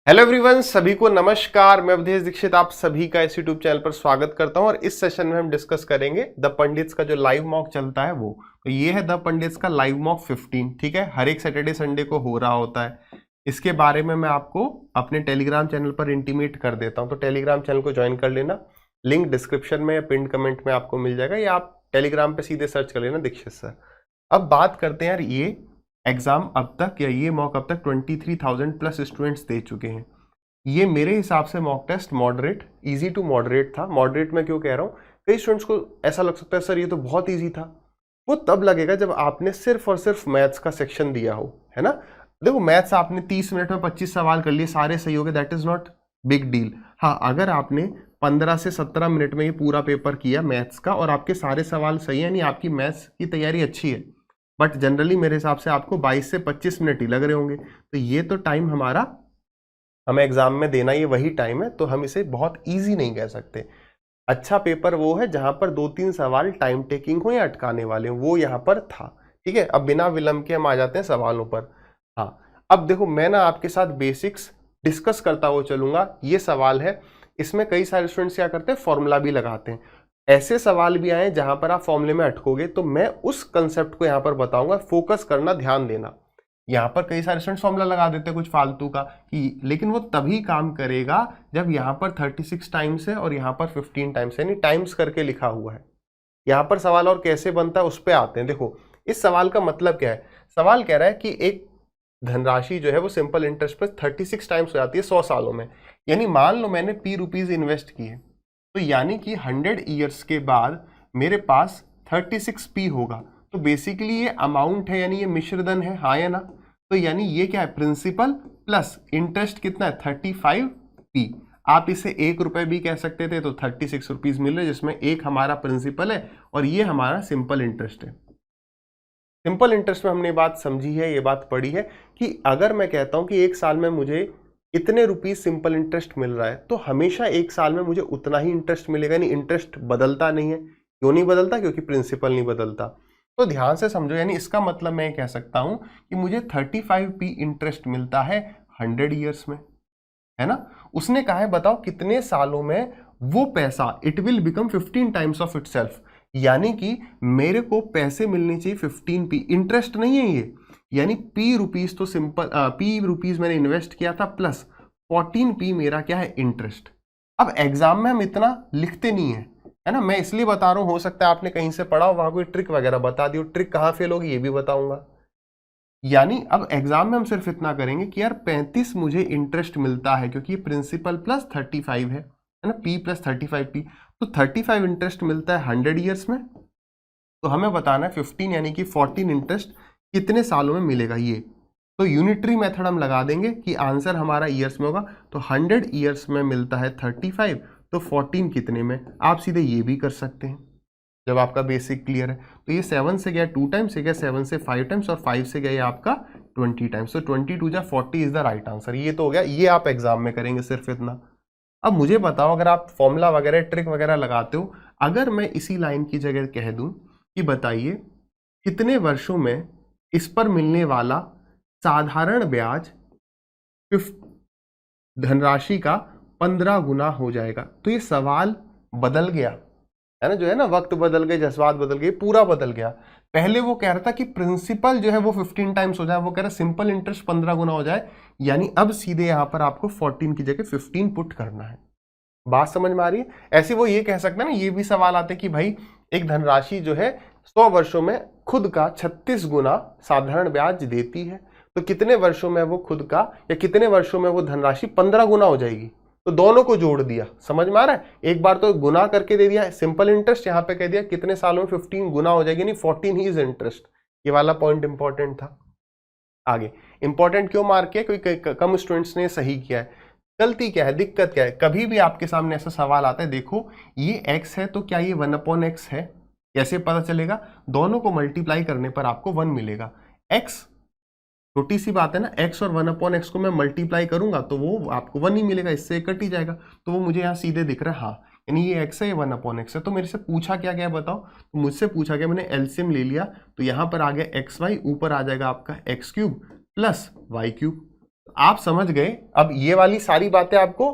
Hello everyone, सभी को नमस्कार। मैं अवधेश दीक्षित आप सभी का इस यूट्यूब चैनल पर स्वागत करता हूं और इस सेशन में हम डिस्कस करेंगे द पंडित्स का जो लाइव मॉक चलता है वो। तो ये है द पंडित्स का लाइव मॉक 15, ठीक है। हर एक सैटरडे संडे को हो रहा होता है। इसके बारे में मैं आपको अपने टेलीग्राम चैनल पर इंटीमेट कर देता हूँ, तो टेलीग्राम चैनल को ज्वाइन कर लेना। लिंक डिस्क्रिप्शन में या पिन कमेंट में आपको मिल जाएगा, या आप टेलीग्राम पे सीधे सर्च कर लेना दीक्षित सर। अब बात करते हैं यार, ये एग्जाम अब तक या ये मॉक अब तक 23,000 प्लस स्टूडेंट्स दे चुके हैं। ये मेरे हिसाब से mock test moderate, easy to moderate था। मॉडरेट में क्यों कह रहा हूँ, कई स्टूडेंट्स को ऐसा लग सकता है सर ये तो बहुत इजी था। वो तब लगेगा जब आपने सिर्फ और सिर्फ मैथ्स का सेक्शन दिया हो, है ना। देखो मैथ्स आपने 30 मिनट में 25 सवाल कर लिए, सारे सही हो गए, that is not big deal. हाँ, अगर आपने 15 से 17 मिनट में ये पूरा पेपर किया मैथ्स का और आपके सारे सवाल सही है, यानी आपकी मैथ्स की तैयारी अच्छी है, बट जनरली मेरे हिसाब से आपको 22 से 25 मिनट ही लग रहे होंगे। तो ये तो टाइम हमारा हमें एग्जाम में देना ये वही टाइम है, तो हम इसे बहुत इजी नहीं कह सकते। अच्छा पेपर वो है जहां पर 2-3 सवाल टाइम टेकिंग हो या अटकाने वाले हो, वो यहाँ पर था, ठीक है। अब बिना विलंब के हम आ जाते हैं सवालों पर। हाँ, अब देखो मैं ना आपके साथ बेसिक्स डिस्कस करता हुआ चलूंगा। ये सवाल है, इसमें कई सारे स्टूडेंट्स क्या करते हैं, फॉर्मूला भी लगाते हैं। ऐसे सवाल भी आए जहां पर आप फॉर्मूले में अटकोगे, तो मैं उस कंसेप्ट को यहाँ पर बताऊंगा। फोकस करना, ध्यान देना। यहाँ पर कई सारे स्टूडेंट फॉर्मूला लगा देते हैं कुछ फालतू का कि, लेकिन वो तभी काम करेगा जब यहाँ पर 36 टाइम्स है और यहाँ पर 15 टाइम्स है, यानी टाइम्स करके लिखा हुआ है। यहाँ पर सवाल और कैसे बनता है उस पर आते हैं। देखो इस सवाल का मतलब क्या है। सवाल कह रहा है कि एक धनराशि जो है वो सिंपल इंटरेस्ट पर 36 टाइम्स हो जाती है 100 सालों में। यानी मान लो मैंने p रुपीज इन्वेस्ट किए, तो यानी कि 100 ईयर्स के बाद मेरे पास 36p होगा। तो बेसिकली ये अमाउंट है, यानी ये मिश्रधन है, हाँ या ना। तो यानी ये क्या है, प्रिंसिपल प्लस इंटरेस्ट कितना है, 35p। आप इसे 1 रुपए भी कह सकते थे, तो 36 रुपीज मिल रहे, जिसमें एक हमारा प्रिंसिपल है और ये हमारा सिंपल इंटरेस्ट है। सिंपल इंटरेस्ट में हमने बात समझी है, ये बात पढ़ी है कि अगर मैं कहता हूं कि एक साल में मुझे इतने रुपीज सिंपल इंटरेस्ट मिल रहा है, तो हमेशा एक साल में मुझे उतना ही इंटरेस्ट मिलेगा, यानी इंटरेस्ट बदलता नहीं है। क्यों नहीं बदलता, क्योंकि प्रिंसिपल नहीं बदलता। तो ध्यान से समझो, यानी इसका मतलब मैं कह सकता हूं कि मुझे 35p इंटरेस्ट मिलता है 100 ईयर्स में, है ना। उसने कहा है बताओ कितने सालों में वो पैसा, it will become 15 times of itself. यानी कि मेरे को पैसे मिलने चाहिए 15p, इंटरेस्ट नहीं है ये, यानी p रुपीज तो सिंपल p रुपीज मैंने इन्वेस्ट किया था प्लस 14p मेरा क्या है, इंटरेस्ट। अब एग्जाम में हम इतना लिखते नहीं है ना, मैं इसलिए बता रहा हूं, हो सकता है आपने कहीं से पढ़ा हो, वहां कोई ट्रिक वगैरह बता दी हो, ट्रिक कहां फेल होगी ये भी बताऊंगा। यानी अब एग्जाम में हम सिर्फ इतना करेंगे कि यार 35 मुझे इंटरेस्ट मिलता है, क्योंकि ये प्रिंसिपल प्लस 35 है ना, p प्लस 35p। तो 35 इंटरेस्ट मिलता है 100 ईयर्स में, तो हमें बताना है 15 यानी कि 14 इंटरेस्ट कितने सालों में मिलेगा ये। तो यूनिटरी मेथड हम लगा देंगे कि आंसर हमारा ईयर्स में होगा, तो 100 ईयर्स में मिलता है 35, तो 14 कितने में, आप सीधे ये भी कर सकते हैं जब आपका बेसिक क्लियर है। तो ये 7 से गया 2 टाइम्स, से गया 7 से 5 टाइम्स, और 5 से गया ये आपका 20 टाइम्स। तो 22 जा 40 इज द राइट आंसर। ये तो हो गया, ये आप एग्जाम में करेंगे सिर्फ इतना। अब मुझे बताओ, अगर आप फॉर्मूला वगैरह ट्रिक वगैरह लगाते हो, अगर मैं इसी लाइन की जगह कह दूं कि बताइए कितने वर्षों में इस पर मिलने वाला साधारण ब्याज धनराशि का 15 गुना हो जाएगा, तो ये सवाल बदल गया, है ना। जो है ना, वक्त बदल गए, जज्बात बदल गए, पूरा बदल गया। पहले वो कह रहा था कि प्रिंसिपल जो है वो 15 टाइम्स हो जाए, वो कह रहा है सिंपल इंटरेस्ट 15 गुना हो जाए। यानी अब सीधे यहां पर आपको 14 की जगह 15 पुट करना है। बात समझ में आ रही है। ऐसे वो ये कह सकते हैं ना, ये भी सवाल आते कि भाई एक धनराशि जो है 100 वर्षों में खुद का 36 गुना साधारण ब्याज देती है, तो कितने वर्षों में वो खुद का, या कितने वर्षों में वो धनराशि 15 गुना हो जाएगी। तो दोनों को जोड़ दिया, समझ में आ रहा है। एक बार तो गुना करके दे दिया सिंपल इंटरेस्ट, यहां पे कह दिया कितने सालों में 15 गुना हो जाएगी, यानी 14 ही इज इंटरेस्ट। ये वाला पॉइंट इंपॉर्टेंट था। आगे इंपॉर्टेंट क्यों मार्क किया, क्योंकि कम स्टूडेंट्स ने सही किया है। गलती क्या है, दिक्कत क्या है, कभी भी आपके सामने ऐसा सवाल आता है, देखो ये x है तो क्या ये 1/x है, कैसे पता चलेगा, दोनों को मल्टीप्लाई करने पर आपको 1 मिलेगा। x छोटी सी बात है ना, x और 1/x को मैं मल्टीप्लाई करूंगा तो वो आपको 1 ही मिलेगा, इससे कट ही जाएगा। तो वो मुझे यहाँ सीधे दिख रहा है, हाँ, यानी ये x है, ये 1/x है। तो मेरे से पूछा क्या गया बताओ, तो मुझसे पूछा गया, मैंने एलसीएम ले लिया, तो यहाँ पर आ गया xy, ऊपर आ जाएगा आपका x³ प्लस y³। आप समझ गए। अब ये वाली सारी बातें आपको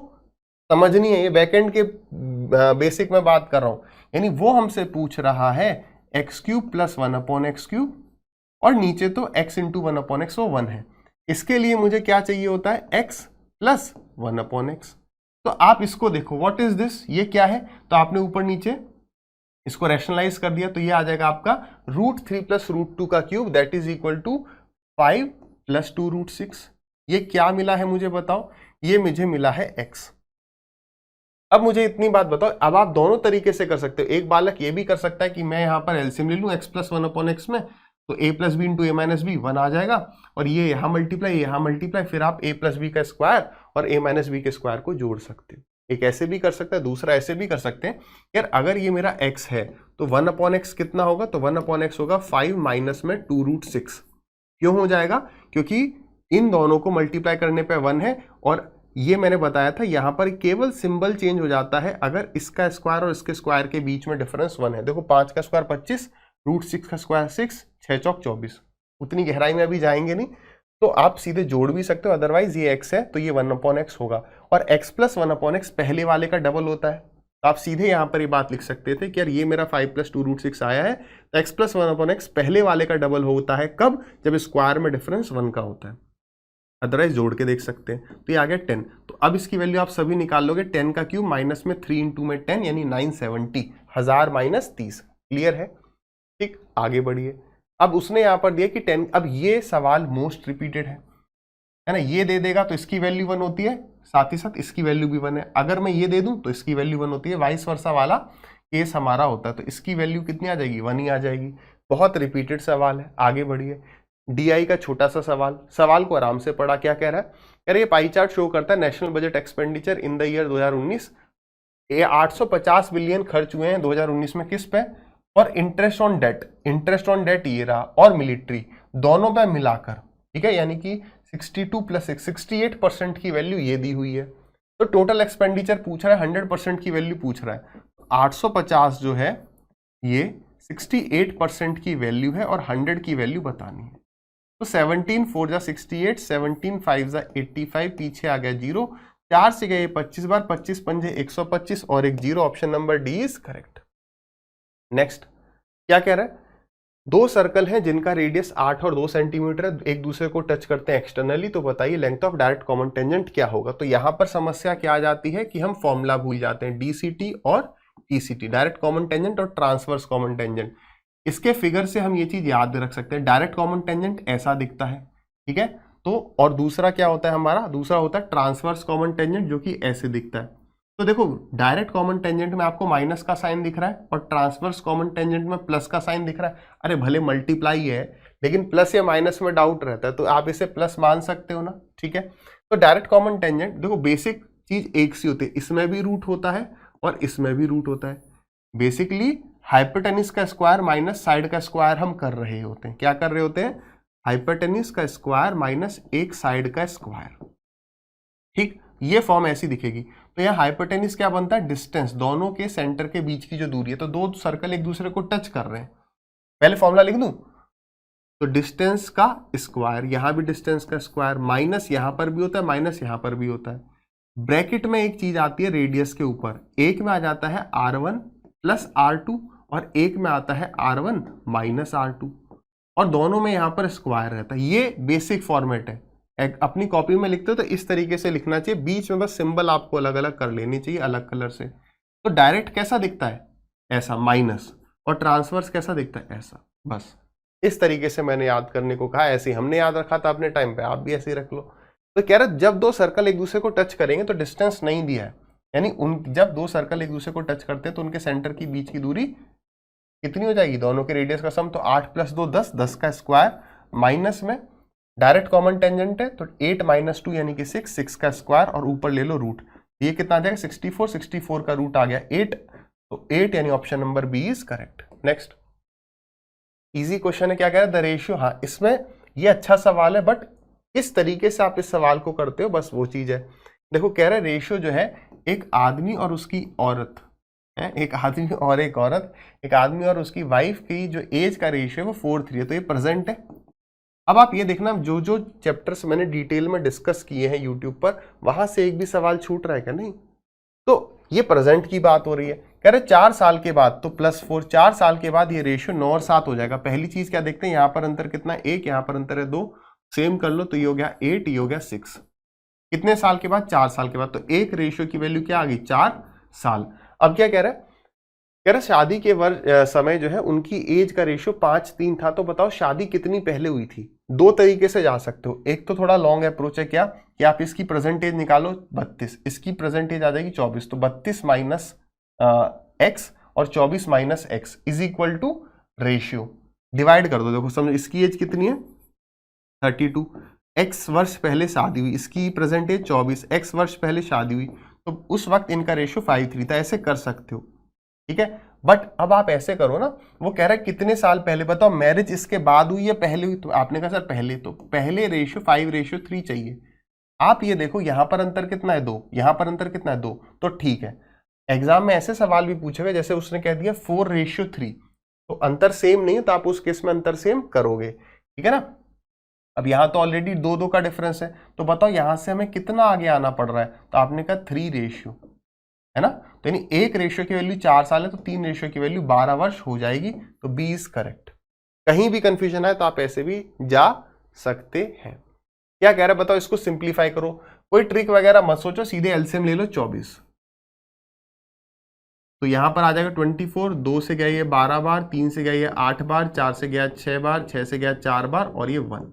समझनी है, ये बैकएंड के बेसिक में बात कर रहा हूं। यानी वो हमसे पूछ रहा है x cube plus 1/x cube, और नीचे तो x इंटू 1/x वो 1 है। इसके लिए मुझे क्या चाहिए होता है, x प्लस 1/x। तो आप इसको देखो, व्हाट इज दिस, ये क्या है, तो आपने ऊपर नीचे इसको रैशनलाइज कर दिया, तो ये आ जाएगा आपका √3 प्लस √2 का cube, that is equal to 5 plus 2 √6। ये क्या मिला है मुझे बताओ, ये मुझे मिला है x। अब मुझे इतनी बात बताओ, अब आप दोनों तरीके से कर सकते हो। एक बालक ये भी कर सकता है कि मैं यहां पर एलसीएम ले लूं x प्लस 1/x में, तो a plus B into a minus B 1 आ जाएगा, और ये यहां मल्टीप्लाई, फिर आप a प्लस बी का स्क्वायर और a माइनस बी के स्क्वायर को जोड़ सकते हो। एक ऐसे भी कर सकता है, दूसरा ऐसे भी कर सकते हैं। यार अगर ये मेरा x है तो 1/x कितना होगा, तो 1/x होगा 5 माइनस में 2 √6। क्यों हो जाएगा, क्योंकि इन दोनों को मल्टीप्लाई करने पे 1 है, और ये मैंने बताया था यहां पर केवल सिंबल चेंज हो जाता है अगर इसका स्क्वायर और इसके स्क्वायर के बीच में डिफरेंस 1 है। देखो 5 का स्क्वायर 25, √6 का स्क्वायर 6, 6 चौक 24। उतनी गहराई में अभी जाएंगे नहीं, तो आप सीधे जोड़ भी सकते हो, अदरवाइज ये x है तो ये 1/x होगा, और x प्लस 1/x पहले वाले का डबल होता है। तो आप सीधे यहां पर ये बात लिख सकते थे कि यार ये मेरा 5 प्लस 2 √6 आया है, तो x प्लस 1/x पहले वाले का डबल होता है, कब, जब स्क्वायर में डिफरेंस 1 का होता है। अदरवाइज जोड़ के देख सकते हैं। तो ये आ गया 10। तो अब इसकी वैल्यू आप सभी निकाल लोगे, 10 का क्यूब माइनस में 3 इंटू में 10 यानी 970, 1000 माइनस 30। क्लियर है, ठीक, आगे बढ़िए। अब उसने यहां पर दिया कि 10, अब ये सवाल मोस्ट रिपीटेड है ना, ये दे देगा तो इसकी वैल्यू 1 होती है, साथ ही साथ इसकी वैल्यू भी 1 है। अगर मैं ये दे दूं तो इसकी वैल्यू 1 होती है, वाइस वर्सा वाला केस हमारा होता है, तो इसकी वैल्यू कितनी आ जाएगी, 1 ही आ जाएगी। बहुत रिपीटेड सवाल है, आगे बढ़िए। डीआई का छोटा सा सवाल को आराम से पढ़ा, क्या कह रहा है, यार ये पाई चार्ट शो करता है national budget expenditure in the year 2019, ये 850 बिलियन खर्च हुए हैं 2019 में, किस पे, और इंटरेस्ट ऑन डेट ये रहा, और मिलिट्री दोनों पे मिलाकर, ठीक है, यानी कि 62 प्लस 68% की वैल्यू ये दी हुई है। तो टोटल एक्सपेंडिचर पूछ रहा है, 100% की वैल्यू पूछ रहा है। 850 जो है ये 68% की वैल्यू है, और 100 की वैल्यू बतानी है। तो 17 4 जा 68, 17 5 जा 85, पीछे आ गया 0, 4 से गए 25 बार, 25 पंजे 125 और एक 0, option number D is correct. Next क्या कह रहा है, दो सर्कल हैं जिनका रेडियस 8 और 2 सेंटीमीटर है, एक दूसरे को टच करते हैं एक्सटर्नली, तो बताइए length of direct common tangent क्या होगा। तो यहां पर समस्या क्या आ जाती है कि हम फॉर्मूला भूल जाते हैं, डीसीटी और टीसीटी, डायरेक्ट कॉमन टेंजेंट और ट्रांसवर्स कॉमन टेंजेंट। इसके फिगर से हम ये चीज याद रख सकते हैं, डायरेक्ट कॉमन टेंजेंट ऐसा दिखता है, ठीक है, तो और दूसरा क्या होता है हमारा, दूसरा होता है ट्रांसवर्स कॉमन टेंजेंट, जो कि ऐसे दिखता है। तो देखो डायरेक्ट कॉमन टेंजेंट में आपको माइनस का साइन दिख रहा है, और ट्रांसवर्स कॉमन टेंजेंट में प्लस का साइन दिख रहा है। अरे भले मल्टीप्लाई है, लेकिन प्लस या माइनस में डाउट रहता है, तो आप इसे प्लस मान सकते हो ना, ठीक है। तो डायरेक्ट कॉमन टेंजेंट देखो, बेसिक चीज एक सी होती है, इसमें भी रूट होता है और इसमें भी रूट होता है। बेसिकली हाइपोटेनिस का स्क्वायर माइनस साइड का स्क्वायर हम कर रहे होते हैं, क्या कर रहे होते हैं, हाइपोटेनिस का स्क्वायर माइनस एक साइड का स्क्वायर, ठीक, ये फॉर्म ऐसी दिखेगी। तो यहाँ हाइपोटेनिस क्या बनता है, डिस्टेंस, दोनों के सेंटर के बीच की जो दूरी है, तो दो सर्कल एक दूसरे को टच कर रहे हैं। पहले फॉर्मूला लिख दूं, तो डिस्टेंस का स्क्वायर, यहां भी डिस्टेंस का स्क्वायर, माइनस यहां पर भी होता है, माइनस यहां पर भी होता है। ब्रैकेट में एक चीज आती है रेडियस के ऊपर, एक में आ जाता है R1 प्लस R2 और एक में आता है R1 माइनस R2, और दोनों में यहां पर स्क्वायर रहता है। ये बेसिक फॉर्मेट है, अपनी कॉपी में लिखते हो तो इस तरीके से लिखना चाहिए, बीच में बस सिंबल आपको अलग अलग कर लेनी चाहिए, अलग कलर से। तो डायरेक्ट कैसा दिखता है, ऐसा माइनस, और ट्रांसवर्स कैसा दिखता है, ऐसा। बस इस तरीके से मैंने याद करने को कहा, ऐसे हमने याद रखा था अपने टाइम पे, आप भी ऐसे ही रख लो। तो कह रहा जब दो सर्कल एक दूसरे को टच करेंगे तो डिस्टेंस नहीं दिया है, यानी जब दो सर्कल एक दूसरे को टच करते हैं तो उनके सेंटर की बीच की दूरी कितनी हो जाएगी, दोनों के रेडियस का सम, तो 8 प्लस 2 10, 10 का स्क्वायर, माइनस में डायरेक्ट कॉमन टेंजेंट है तो 8 माइनस 2 यानी कि 6, 6 का स्क्वायर, और ऊपर ले लो रूट, ये कितना आ जाएगा 64, 64 का रूट आ गया 8, तो 8 यानी option number B is correct. Next easy question है, क्या कह रहा है, द रेशियो, हाँ इसमें ये अच्छा सवाल है, बट इस तरीके से आप इस सवाल को करते हो, बस वो चीज है। देखो कह रहा है रेशियो जो है, एक आदमी और उसकी औरत है, एक आदमी और एक औरत, एक आदमी और उसकी वाइफ की जो एज का रेशियो है वो 4:3 है, तो ये प्रेजेंट है, अब आप ये देखना, जो जो चैप्टर्स मैंने डिटेल में डिस्कस किए हैं यूट्यूब पर, वहां से एक भी सवाल छूट रहा है क्या? नहीं। तो ये प्रेजेंट की बात हो रही है, कह रहे 4 साल के बाद, तो +4, 4 साल के बाद ये रेशियो 9 और 7 हो जाएगा। पहली चीज क्या देखते हैं, यहाँ पर अंतर कितना है 1, यहाँ पर अंतर है 2, सेम कर लो तो ये हो गया 8, ये हो गया 6। कितने साल के बाद? 4 साल के बाद। तो एक रेशियो की वैल्यू क्या आ गई? 4 साल। अब क्या कह रहा है, कह रहा शादी के समय जो है उनकी एज का रेशियो 5:3 था। तो बताओ शादी कितनी पहले हुई थी? दो तरीके से जा सकते हो, एक तो थोड़ा लॉन्ग अप्रोच है, क्या कि आप इसकी प्रेजेंटेज निकालो 32, इसकी प्रेजेंटेज आ जाएगी 24, तो 32 माइनस एक्स और 24 minus X is equal to ratio, divide कर दो। देखो समझो, इसकी एज कितनी है 32, एक्स वर्ष पहले शादी हुई, इसकी प्रेजेंटेज 24, एक्स वर्ष पहले शादी हुई, तो उस वक्त इनका रेशियो 5:3 था। ऐसे कर सकते हो, ठीक है। बट अब आप ऐसे करो ना, वो कह रहा है कितने साल पहले, बताओ मैरिज इसके बाद हुई या पहले हुई? तो आपने कहा सर पहले, तो पहले रेशियो 5:3 चाहिए। आप ये देखो, यहां पर अंतर कितना है 2, यहां पर अंतर कितना है 2, तो ठीक है। एग्जाम में ऐसे सवाल भी पूछे हुए, जैसे उसने कह दिया 4:3, तो अंतर सेम नहीं है, तो आप उस केस में अंतर सेम करोगे, ठीक है ना। अब यहां तो ऑलरेडी 2-2 का डिफरेंस है, तो बताओ यहां से हमें कितना आगे आना पड़ रहा है? तो आपने कहा 3 रेशियो, है ना। तो यानी एक रेशियो की वैल्यू 4 साल है, तो 3 रेशियो की वैल्यू 12 वर्ष हो जाएगी। तो बी इज करेक्ट। कहीं भी कंफ्यूजन है तो आप ऐसे भी जा सकते हैं। क्या कह रहा है बताओ, इसको सिंप्लीफाई करो, कोई ट्रिक वगैरह मत सोचो, सीधे एलसीएम ले लो 24। तो यहां पर आ जाएगा 24, 2 से गया ये 12 बार, 3 से गया ये 8 बार, 4 से गया 6 बार, 6 से गया 4 बार और ये 1।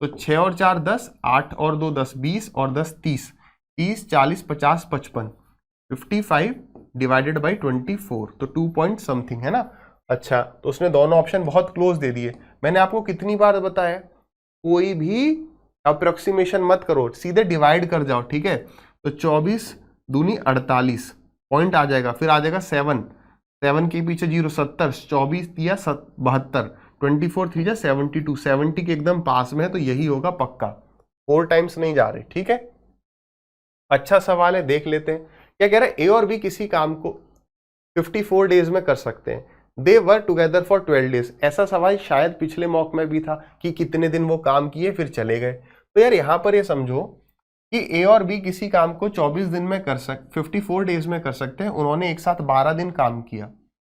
तो 6 और 4 10, 8 और 2 10, 20 और 10 30, 30 40 50 55, 55 डिवाइडेड बाई 24, तो 2 पॉइंट समथिंग, है ना। अच्छा, तो उसने दोनों ऑप्शन बहुत क्लोज दे दिए। मैंने आपको कितनी बार बताया, कोई भी अप्रोक्सीमेशन मत करो, सीधे डिवाइड कर जाओ, ठीक है। तो 24 दूनी 48 पॉइंट आ जाएगा, फिर आ जाएगा 7 के पीछे 0 70, 24 दिया 72, 24 3 जा 72, 70 के एकदम पास में है, तो यही होगा पक्का, 4 टाइम्स नहीं जा रहे, ठीक है। अच्छा सवाल है, देख लेते हैं। क्या कह रहे हैं, ए और बी किसी काम को 54 डेज में कर सकते हैं, दे वर टुगेदर फॉर 12 डेज। ऐसा सवाल शायद पिछले मॉक में भी था कि कितने दिन वो काम किए फिर चले गए। तो यार यहां पर ये समझो कि ए और बी किसी काम को 24 दिन में कर 54 डेज में कर सकते हैं। उन्होंने एक साथ 12 दिन काम किया,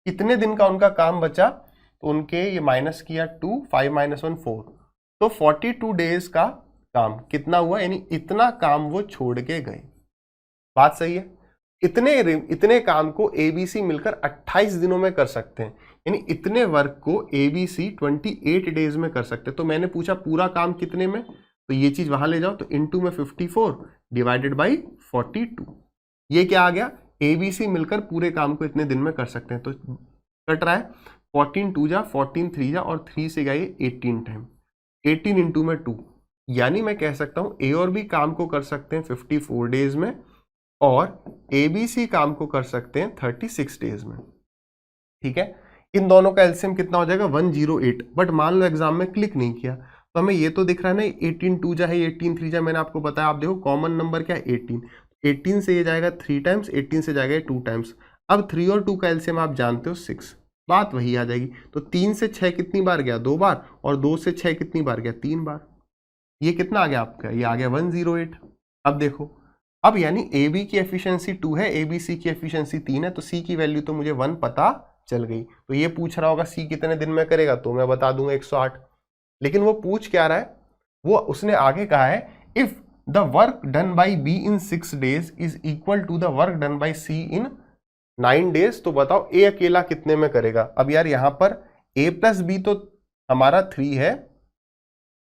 कितने दिन का उनका काम बचा? तो उनके ये माइनस किया 2, 5 - 1 4, तो 42 डेज का काम कितना हुआ, यानी इतना काम वो छोड़ के गए। बात सही है। इतने काम को एबीसी मिलकर 28 दिनों में कर सकते हैं, यानी इतने वर्क को एबीसी 28 डेज में कर सकते हैं। तो मैंने पूछा पूरा काम कितने में, तो ये चीज वहां ले जाओ, तो इनटू में 54 डिवाइडेड बाई 42, ये क्या आ गया, एबीसी मिलकर पूरे काम को इतने दिन में कर सकते हैं। तो कट रहा है 14 2 जा 14 3 जा और 3 से गया ये 18 टाइम, 18 इंटू में 2, यानी मैं कह सकता हूं ए और बी काम को कर सकते हैं 54 डेज में और एबीसी काम को कर सकते हैं 36 डेज में, ठीक है। इन दोनों का एलसीएम कितना हो जाएगा 108। बट मान लो एग्जाम में क्लिक नहीं किया, तो हमें ये तो दिख रहा है ना 18 2 जा है 18 3 जा, मैंने आपको बताया, आप देखो कॉमन नंबर क्या है 18, 18 से ये जाएगा 3 टाइम्स, 18 से जाएगा 2 टाइम्स। अब 3 और 2 का एलसीएम आप जानते हो 6, बात वही आ जाएगी। तो 3 से 6 कितनी बार गया, 2 बार, और 2 से 6 कितनी बार गया, 3 बार। ये कितना आ गया आपका, ये आ गया 108। अब देखो, अब यानी ए बी की एफिशिएंसी 2 है, ए बी सी की एफिशिएंसी 3 है, तो सी की वैल्यू तो मुझे 1 पता चल गई। तो ये पूछ रहा होगा सी कितने दिन में करेगा, तो मैं बता दूंगा 108। लेकिन वो पूछ क्या रहा है, वो उसने आगे कहा है if the work done by B in 6 days is equal to the work done by C in 9 days। तो बताओ ए अकेला कितने में करेगा। अब यार यहां पर ए प्लस बी तो हमारा 3 है,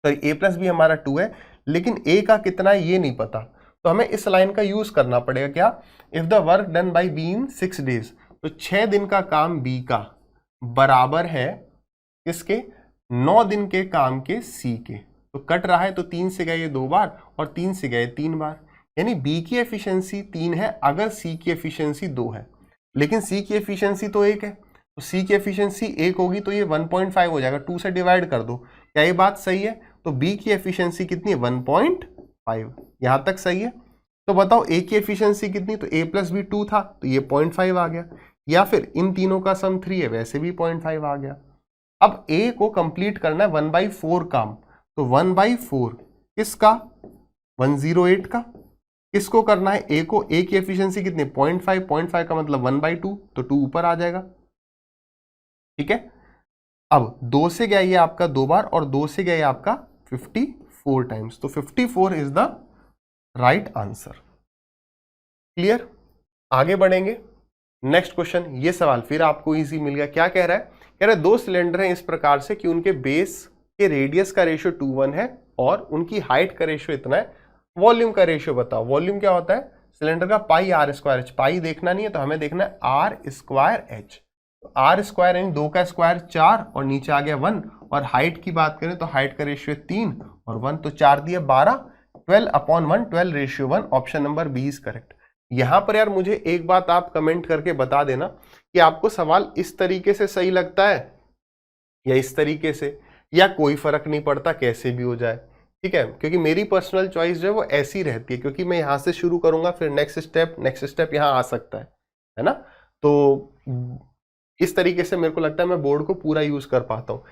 तो ए प्लस बी हमारा 2 है, लेकिन ए का कितना है ये नहीं पता, तो हमें इस लाइन का यूज करना पड़ेगा। क्या, if the work done by B in 6 days, तो 6 दिन का काम बी का बराबर है किसके, 9 दिन के काम के सी के। तो कट रहा है, तो 3 से गए 2 बार और 3 से गए 3 बार, यानी बी की एफिशिएंसी 3 है अगर सी की एफिशिएंसी 2 है, लेकिन सी की एफिशिएंसी तो 1 है, तो सी की एफिशिएंसी 1 होगी, तो ये 1.5 हो जाएगा, 2 से डिवाइड कर दो। क्या ये बात सही है? तो बी की एफिशिएंसी कितनी है 1.5, यहां तक सही है। तो बताओ ए की एफिशिएंसी कितनी, तो ए प्लस बी 2 था, तो ये 0.5 आ गया, या फिर इन तीनों का सम 3 है, वैसे भी 0.5 आ गया। अब ए को कंप्लीट करना है 1/4 काम, तो 1/4 किसका, 108 का। किसको करना है, ए को। ए की एफिशिएंसी कितनी, 0.5, 0.5 का मतलब 1/2, तो 2 ऊपर आ जाएगा। ठीक है, अब 2 से गया ये आपका 2 बार और 2 से गया ये आपका 54 टाइम्स, तो 54 is the right answer. Clear, आगे बढ़ेंगे। नेक्स्ट क्वेश्चन, ये सवाल फिर आपको इजी मिल गया। क्या कह रहा है, कह रहा है 2 सिलेंडर हैं इस प्रकार से कि उनके बेस के रेडियस का रेशियो 2:1 है और उनकी हाइट का रेशियो इतना है। वॉल्यूम का रेशियो बताओ। वॉल्यूम क्या होता है, सिलेंडर का pi r square H. Pi देखना नहीं है तो हमें देखना है आर स्क्वायर एच। आर स्क्वायर यानी 2 का स्क्वायर 4 और नीचे आ गया 1। और हाइट की बात करें तो हाइट का रेशियो 3 और 1, तो 4 दिया 12, 12/1, 12:1। Option number B is correct. यहां पर यार मुझे एक बात आप कमेंट करके बता देना कि आपको सवाल इस तरीके से सही लगता है या इस तरीके से, या कोई फर्क नहीं पड़ता, कैसे भी हो जाए। ठीक है, क्योंकि मेरी पर्सनल चॉइस जो है वो ऐसी रहती है, क्योंकि मैं यहां से शुरू करूंगा फिर नेक्स्ट स्टेप यहां आ सकता है ना। तो इस तरीके से मेरे को लगता है मैं बोर्ड को पूरा यूज कर पाता हूँ।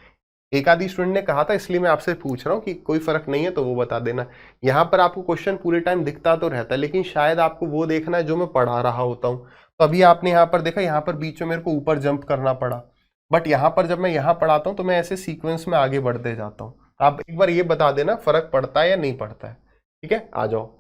एक आधी स्टूडेंट ने कहा था इसलिए मैं आपसे पूछ रहा हूँ कि कोई फर्क नहीं है तो वो बता देना। यहाँ पर आपको क्वेश्चन पूरे टाइम दिखता तो रहता है, लेकिन शायद आपको वो देखना है जो मैं पढ़ा रहा होता हूँ। तो अभी आपने यहाँ पर देखा, यहाँ पर बीच में मेरे को ऊपर जंप करना पड़ा, बट यहाँ पर जब मैं यहाँ पढ़ाता हूँ तो मैं ऐसे सीक्वेंस में आगे बढ़ते जाता हूँ। आप एक बार ये बता देना फर्क पड़ता है या नहीं पड़ता है। ठीक है, आ जाओ।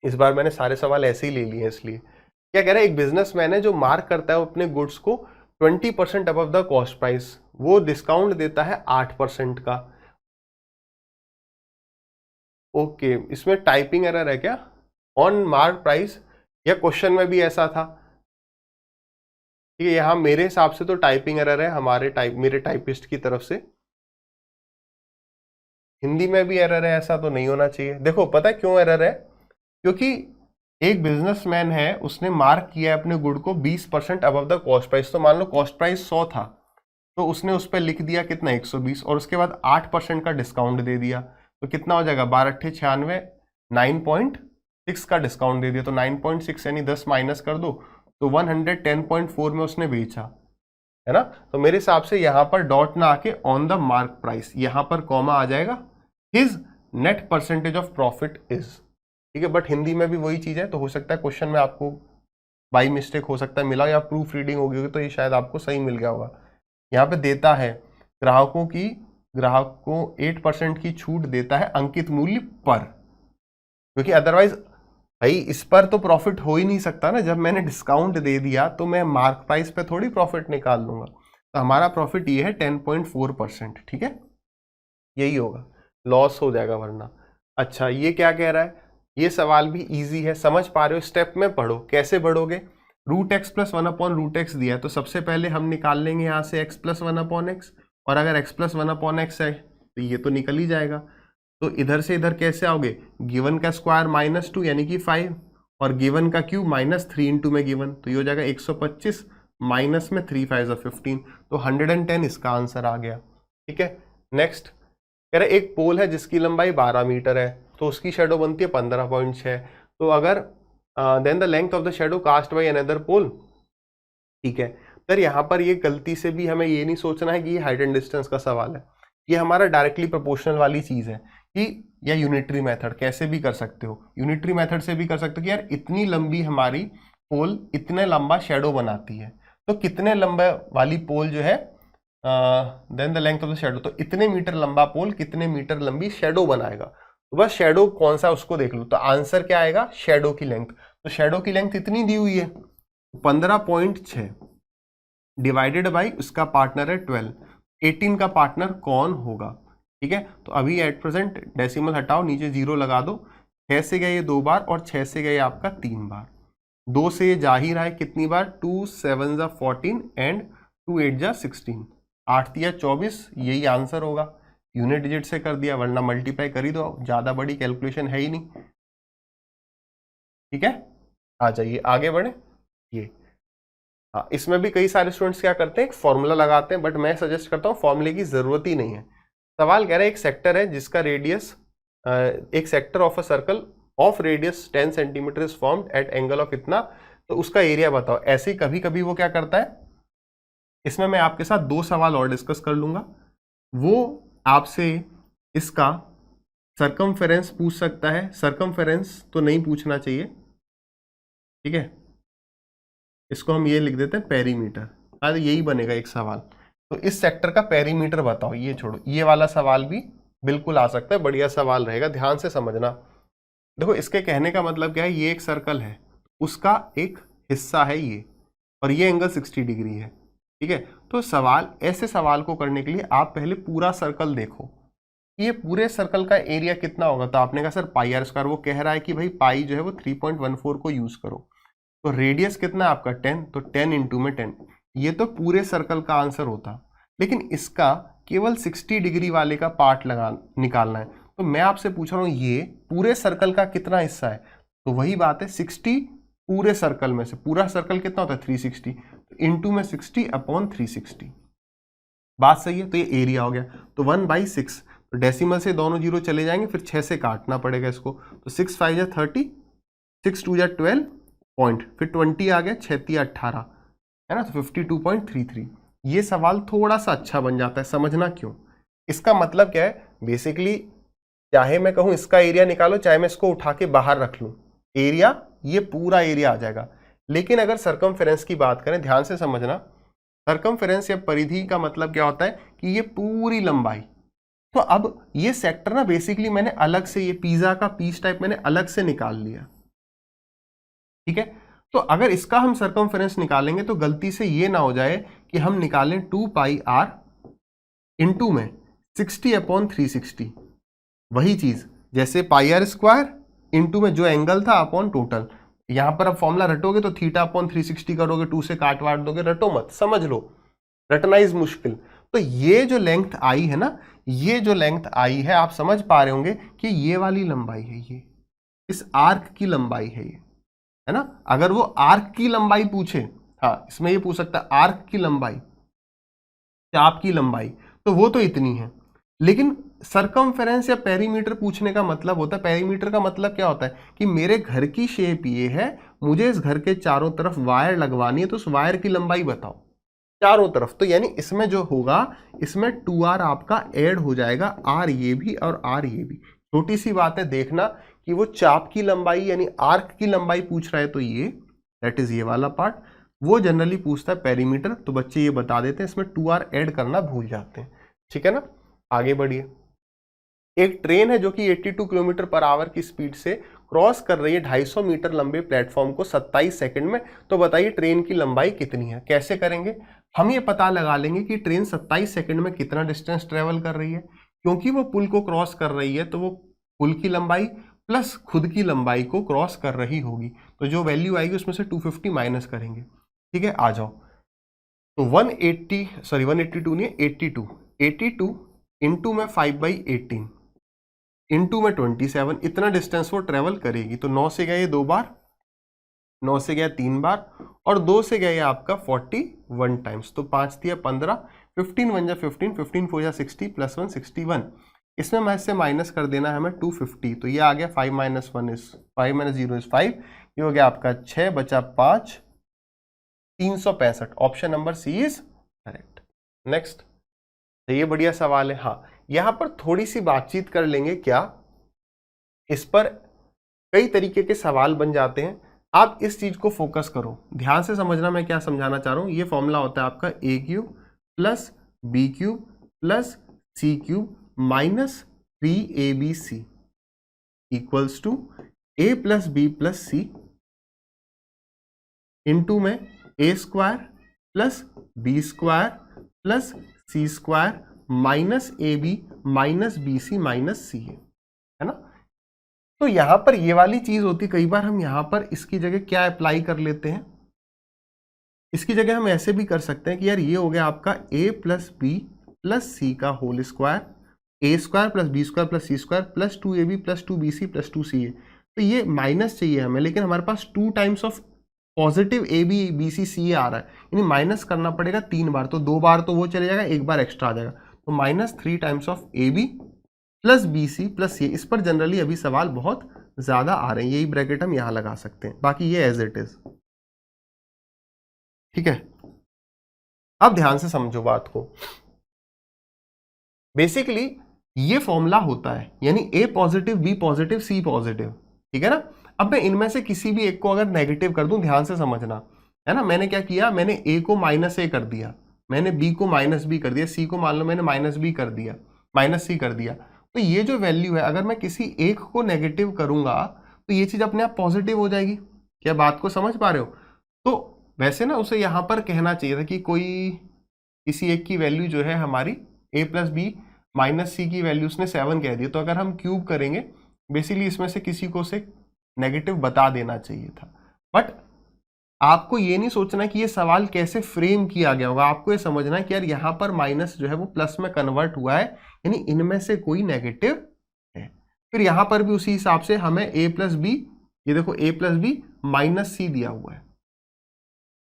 इस बार मैंने सारे सवाल ऐसे ही ले लिए, इसलिए क्या कह रहा है, एक बिजनेसमैन है जो मार्क करता है अपने गुड्स को 20% अबव द कॉस्ट प्राइस, वो डिस्काउंट देता है 8% का। ओके, इसमें टाइपिंग एरर है क्या, ऑन मार्क प्राइस, या क्वेश्चन में भी ऐसा था। ठीक है, यहाँ मेरे हिसाब से तो टाइपिंग एरर है मेरे टाइपिस्ट की तरफ से। हिंदी में भी एरर है, ऐसा तो नहीं होना चाहिए। देखो पता है क्यों एरर है, क्योंकि एक बिजनेसमैन है, उसने मार्क किया है अपने गुड को 20% अबव द कॉस्ट प्राइस। तो मान लो कॉस्ट प्राइस 100 था, तो उसने उस पर लिख दिया कितना, 120, और उसके बाद 8% का डिस्काउंट दे दिया, तो कितना हो जाएगा, 12×8 = 9.6 का डिस्काउंट दे दिया, तो 9.6 यानी 10 माइनस कर दो, तो 110.4 में उसने बेचा, है ना। तो मेरे हिसाब से यहाँ पर डॉट ना आके ऑन द मार्क प्राइस, यहाँ पर कॉमा आ जाएगा, his net percentage of profit is. ठीक है, बट हिंदी में भी वही चीज है, तो हो सकता है क्वेश्चन में आपको बाई मिस्टेक हो सकता है मिला, या प्रूफ रीडिंग होगी तो ये शायद आपको सही मिल गया होगा। यहाँ पे देता है ग्राहक को 8% की छूट देता है अंकित मूल्य पर, क्योंकि अदरवाइज भाई इस पर तो प्रॉफिट हो ही नहीं सकता ना। जब मैंने डिस्काउंट दे दिया तो मैं मार्क प्राइस पे थोड़ी प्रॉफिट निकाल लूंगा। तो हमारा प्रॉफिट ये है 10.4%। ठीक है, यही होगा, लॉस हो जाएगा वरना। अच्छा, ये क्या कह रहा है, ये सवाल भी इजी है, समझ पा रहे हो, स्टेप में पढ़ो। कैसे बढ़ोगे, √x + 1/√x दिया है, तो सबसे पहले हम निकाल लेंगे यहाँ से x + 1/x, और अगर x + 1/x है तो ये तो निकल ही जाएगा। तो इधर से इधर कैसे आओगे, गिवन का स्क्वायर -2 यानी कि 5, और गिवन का क्यूब -3 इंटू में गिवन, तो ये हो जाएगा 125 माइनस में 3 5 15, तो 110 इसका आंसर आ गया। ठीक है, नेक्स्ट कह रहे एक पोल है जिसकी लंबाई 12 मीटर है, तो उसकी शेडो बनती है 15.6। तो अगर then the length of the shadow cast by another pole. ठीक है, सर यहाँ पर ये गलती से भी हमें ये नहीं सोचना है कि ये हाइट एंड डिस्टेंस का सवाल है, ये हमारा डायरेक्टली प्रोपोर्शनल वाली चीज है कि, या यूनिटरी मेथड कैसे भी कर सकते हो, यूनिटरी मेथड से भी कर सकते हो कि यार इतनी लंबी हमारी पोल इतने लंबा शेडो बनाती है, तो कितने लंबे वाली पोल जो है then the length of the shadow, तो इतने मीटर लंबा पोल कितने मीटर लंबी शेडो बनाएगा। तो बस शेडो कौन सा उसको देख लो, तो आंसर क्या आएगा, शेडो की लेंथ। तो शेडो की लेंथ इतनी दी हुई है 15.6 डिवाइडेड बाई उसका पार्टनर है 12, 18 का पार्टनर कौन होगा। ठीक है, तो अभी एट प्रेजेंट डेसिमल हटाओ, नीचे 0 लगा दो, 6 से गए ये 2 बार और 6 से गए आपका 3 बार, 2 से ये जा ही रहा है कितनी बार, 2 7 = 14 एंड 2 8 = 16, 8 × 24, यही आंसर होगा। यूनिट डिजिट से कर दिया, वरना मल्टीप्लाई कर ही दो, ज्यादा बड़ी कैलकुलेशन है ही नहीं। ठीक है, आ जाइए आगे बढ़े। ये हाँ, इसमें भी कई सारे स्टूडेंट्स क्या करते हैं, एक फॉर्मूला लगाते हैं, बट मैं सजेस्ट करता हूँ फॉर्मूले की जरूरत ही नहीं है। सवाल कह रहा है एक सेक्टर है जिसका रेडियस, एक sector of a circle of radius 10 centimetre is formed at angle of इतना, तो उसका एरिया बताओ। ऐसे ही कभी कभी वो क्या करता है, इसमें मैं आपके साथ 2 सवाल और डिस्कस कर लूंगा, वो आपसे इसका सरकमफेरेंस पूछ सकता है, सरकमफेरेंस तो नहीं पूछना चाहिए, ठीक है, इसको हम ये लिख देते हैं पेरीमीटर। आज यही बनेगा एक सवाल, तो इस सेक्टर का पेरीमीटर बताओ, ये छोड़ो, ये वाला सवाल भी बिल्कुल आ सकता है, बढ़िया सवाल रहेगा, ध्यान से समझना। देखो इसके कहने का मतलब क्या है, ये एक सर्कल है, उसका एक हिस्सा है ये, और ये एंगल 60 डिग्री है, ठीक है। तो सवाल, ऐसे सवाल को करने के लिए आप पहले पूरा सर्कल देखो, ये पूरे सर्कल का एरिया कितना होगा, तो आपने कहा सर पाई आर स्क्वायर, वो कह रहा है कि भाई पाई जो है वो 3.14 को यूज करो, तो रेडियस कितना है आपका 10, तो 10 इंटू में 10, ये तो पूरे सर्कल का आंसर होता। लेकिन इसका केवल 60 डिग्री वाले का पार्ट निकालना है, तो मैं आपसे पूछ रहा हूँ ये पूरे सर्कल का कितना हिस्सा है, तो वही बात है 60 पूरे सर्कल में से, पूरा सर्कल कितना होता है 360, तो इंटू में 60 अपॉन 360, बात सही है। तो ये एरिया हो गया, तो 1/6, तो डेसिमल से दोनों जीरो चले जाएंगे, फिर 6 से काटना पड़ेगा इसको, तो 6 5 जा 30, 6 2 जा 12 पॉइंट, फिर 20 आ गया, 6 3 18, है ना, तो 52.33। ये सवाल थोड़ा सा अच्छा बन जाता है, समझना क्यों। इसका मतलब क्या है, बेसिकली चाहे मैं कहूं इसका एरिया निकालो, चाहे मैं इसको उठा के बाहर रख लूं, एरिया ये पूरा एरिया आ जाएगा। लेकिन अगर सरकमफेरेंस की बात करें, ध्यान से समझना, सरकमफेरेंस या परिधि का मतलब क्या होता है कि ये पूरी लंबाई। तो अब ये सेक्टर ना बेसिकली मैंने अलग से, ये पिज्जा का पीस टाइप मैंने अलग से निकाल लिया, ठीक है। तो अगर इसका हम सरकमफेरेंस निकालेंगे तो गलती से ये ना हो जाए कि हम निकालें 2 पाई आर इंटू में 60 अपॉन 360, वही चीज जैसे पाई आर स्क्वायर इंटू में जो एंगल था अपॉन टोटल। यहां पर अब फॉर्मूला रटोगे तो थीटा अपॉन 360 करोगे, 2 से काट वाट दोगे, रटो मत, समझ लो, रटना इज मुश्किल। तो ये जो लेंथ आई है ना, ये जो लेंथ आई है, आप समझ पा रहे होंगे कि ये वाली लंबाई है, ये इस आर्क की लंबाई है, ये है ना। अगर वो आर्क की लंबाई पूछे, हाँ इसमें ये पूछ सकता है आर्क की लंबाई, चाप की लंबाई, तो वो तो इतनी है। लेकिन सरकमफेरेंस या पेरीमीटर पूछने का मतलब होता है, पेरीमीटर का मतलब क्या होता है कि मेरे घर की शेप ये है, मुझे इस घर के चारों तरफ वायर लगवानी है, तो उस वायर की लंबाई बताओ चारों तरफ। तो यानी इसमें जो होगा, इसमें 2r आपका ऐड हो जाएगा, r ये भी और r ये भी। छोटी सी बात है, देखना कि वो चाप की लंबाई यानी आर्क की लंबाई पूछ रहा है, तो ये दैट इज ये वाला पार्ट, वो जनरली पूछता है पेरीमीटर, तो बच्चे ये बता देते हैं, इसमें 2r ऐड करना भूल जाते हैं, ठीक है ना। आगे बढ़िए, एक ट्रेन है जो कि 82 किलोमीटर पर आवर की स्पीड से क्रॉस कर रही है 250 मीटर लंबे प्लेटफॉर्म को 27 सेकंड में, तो बताइए ट्रेन की लंबाई कितनी है। कैसे करेंगे, हम ये पता लगा लेंगे कि ट्रेन 27 सेकंड में कितना डिस्टेंस ट्रेवल कर रही है, क्योंकि वो पुल को क्रॉस कर रही है, तो वो पुल की लंबाई प्लस खुद की लंबाई को क्रॉस कर रही होगी, तो जो वैल्यू आएगी उसमें से 250 माइनस करेंगे, ठीक है। आ जाओ, तो 182 नहीं, 82 इंटू में 5/18 इंटू में 27, इतना डिस्टेंस वो ट्रेवल करेगी। तो 9 से गया ये 2 बार, 9 से गया 3 बार, और 2 से गया ये आपका 41 टाइम्स, तो 5 दिया 15, 15 1 जा 15, 15 4 जा 60, प्लस 1 61, इसमें मैं इससे माइनस कर देना है हमें 250, तो ये आ गया 5 - 1 इज 5 - 0 इज 5, ये हो गया आपका 6 बचा 5, 365। Option number C is correct. Next, तो ये बढ़िया सवाल है। हाँ, यहां पर थोड़ी सी बातचीत कर लेंगे, क्या इस पर कई तरीके के सवाल बन जाते हैं, आप इस चीज को फोकस करो, ध्यान से समझना मैं क्या समझाना चाह रहा हूं। ये फॉर्मूला होता है आपका a³ plus b³ plus c³ minus 3abc equals to a plus b plus c into में a² plus b² plus c² minus ab minus bc minus ca, है ना। तो यहां पर ये वाली चीज होती, कई बार हम यहां पर इसकी जगह क्या अप्लाई कर लेते हैं, इसकी जगह हम ऐसे भी कर सकते हैं कि यार ये हो गया आपका a plus B plus C का whole square, a² plus b² plus c² plus 2ab plus 2bc plus 2ca। तो ये माइनस चाहिए हमें, लेकिन हमारे पास 2 times of positive ab bc ca आ रहा है, यानी माइनस करना पड़ेगा 3 बार, तो 2 बार तो वो चले जाएगा, 1 बार एक्स्ट्रा आ जाएगा, तो -3 times of ab plus bc plus c। इस पर जनरली अभी सवाल बहुत ज्यादा आ रहे हैं, यही ब्रैकेट हम यहां लगा सकते हैं, बाकी ये एज इट इज, ठीक है। अब ध्यान से समझो बात को, बेसिकली ये फॉर्मूला होता है, यानी ए पॉजिटिव, बी पॉजिटिव, सी पॉजिटिव, ठीक है ना। अब मैं इनमें से किसी भी एक को अगर नेगेटिव कर दूं, ध्यान से समझना, है ना, मैंने क्या किया, मैंने ए को -a कर दिया, मैंने बी को -b कर दिया, सी को मान लो मैंने -b कर दिया, -c कर दिया, तो ये जो वैल्यू है अगर मैं किसी एक को नेगेटिव करूंगा तो ये चीज अपने आप पॉजिटिव हो जाएगी। क्या बात को समझ पा रहे हो? तो वैसे ना उसे यहां पर कहना चाहिए था कि कोई किसी एक की वैल्यू जो है हमारी a प्लस बी -c की वैल्यू उसने 7 कह दी, तो अगर हम क्यूब करेंगे बेसिकली इसमें से किसी को से नेगेटिव बता देना चाहिए था। बट आपको ये नहीं सोचना कि ये सवाल कैसे फ्रेम किया गया होगा, आपको ये समझना है कि यार यहाँ पर माइनस जो है वो प्लस में कन्वर्ट हुआ है, यानी इनमें से कोई नेगेटिव है। फिर यहाँ पर भी उसी हिसाब से हमें a प्लस बी, ये देखो a प्लस बी -c दिया हुआ है,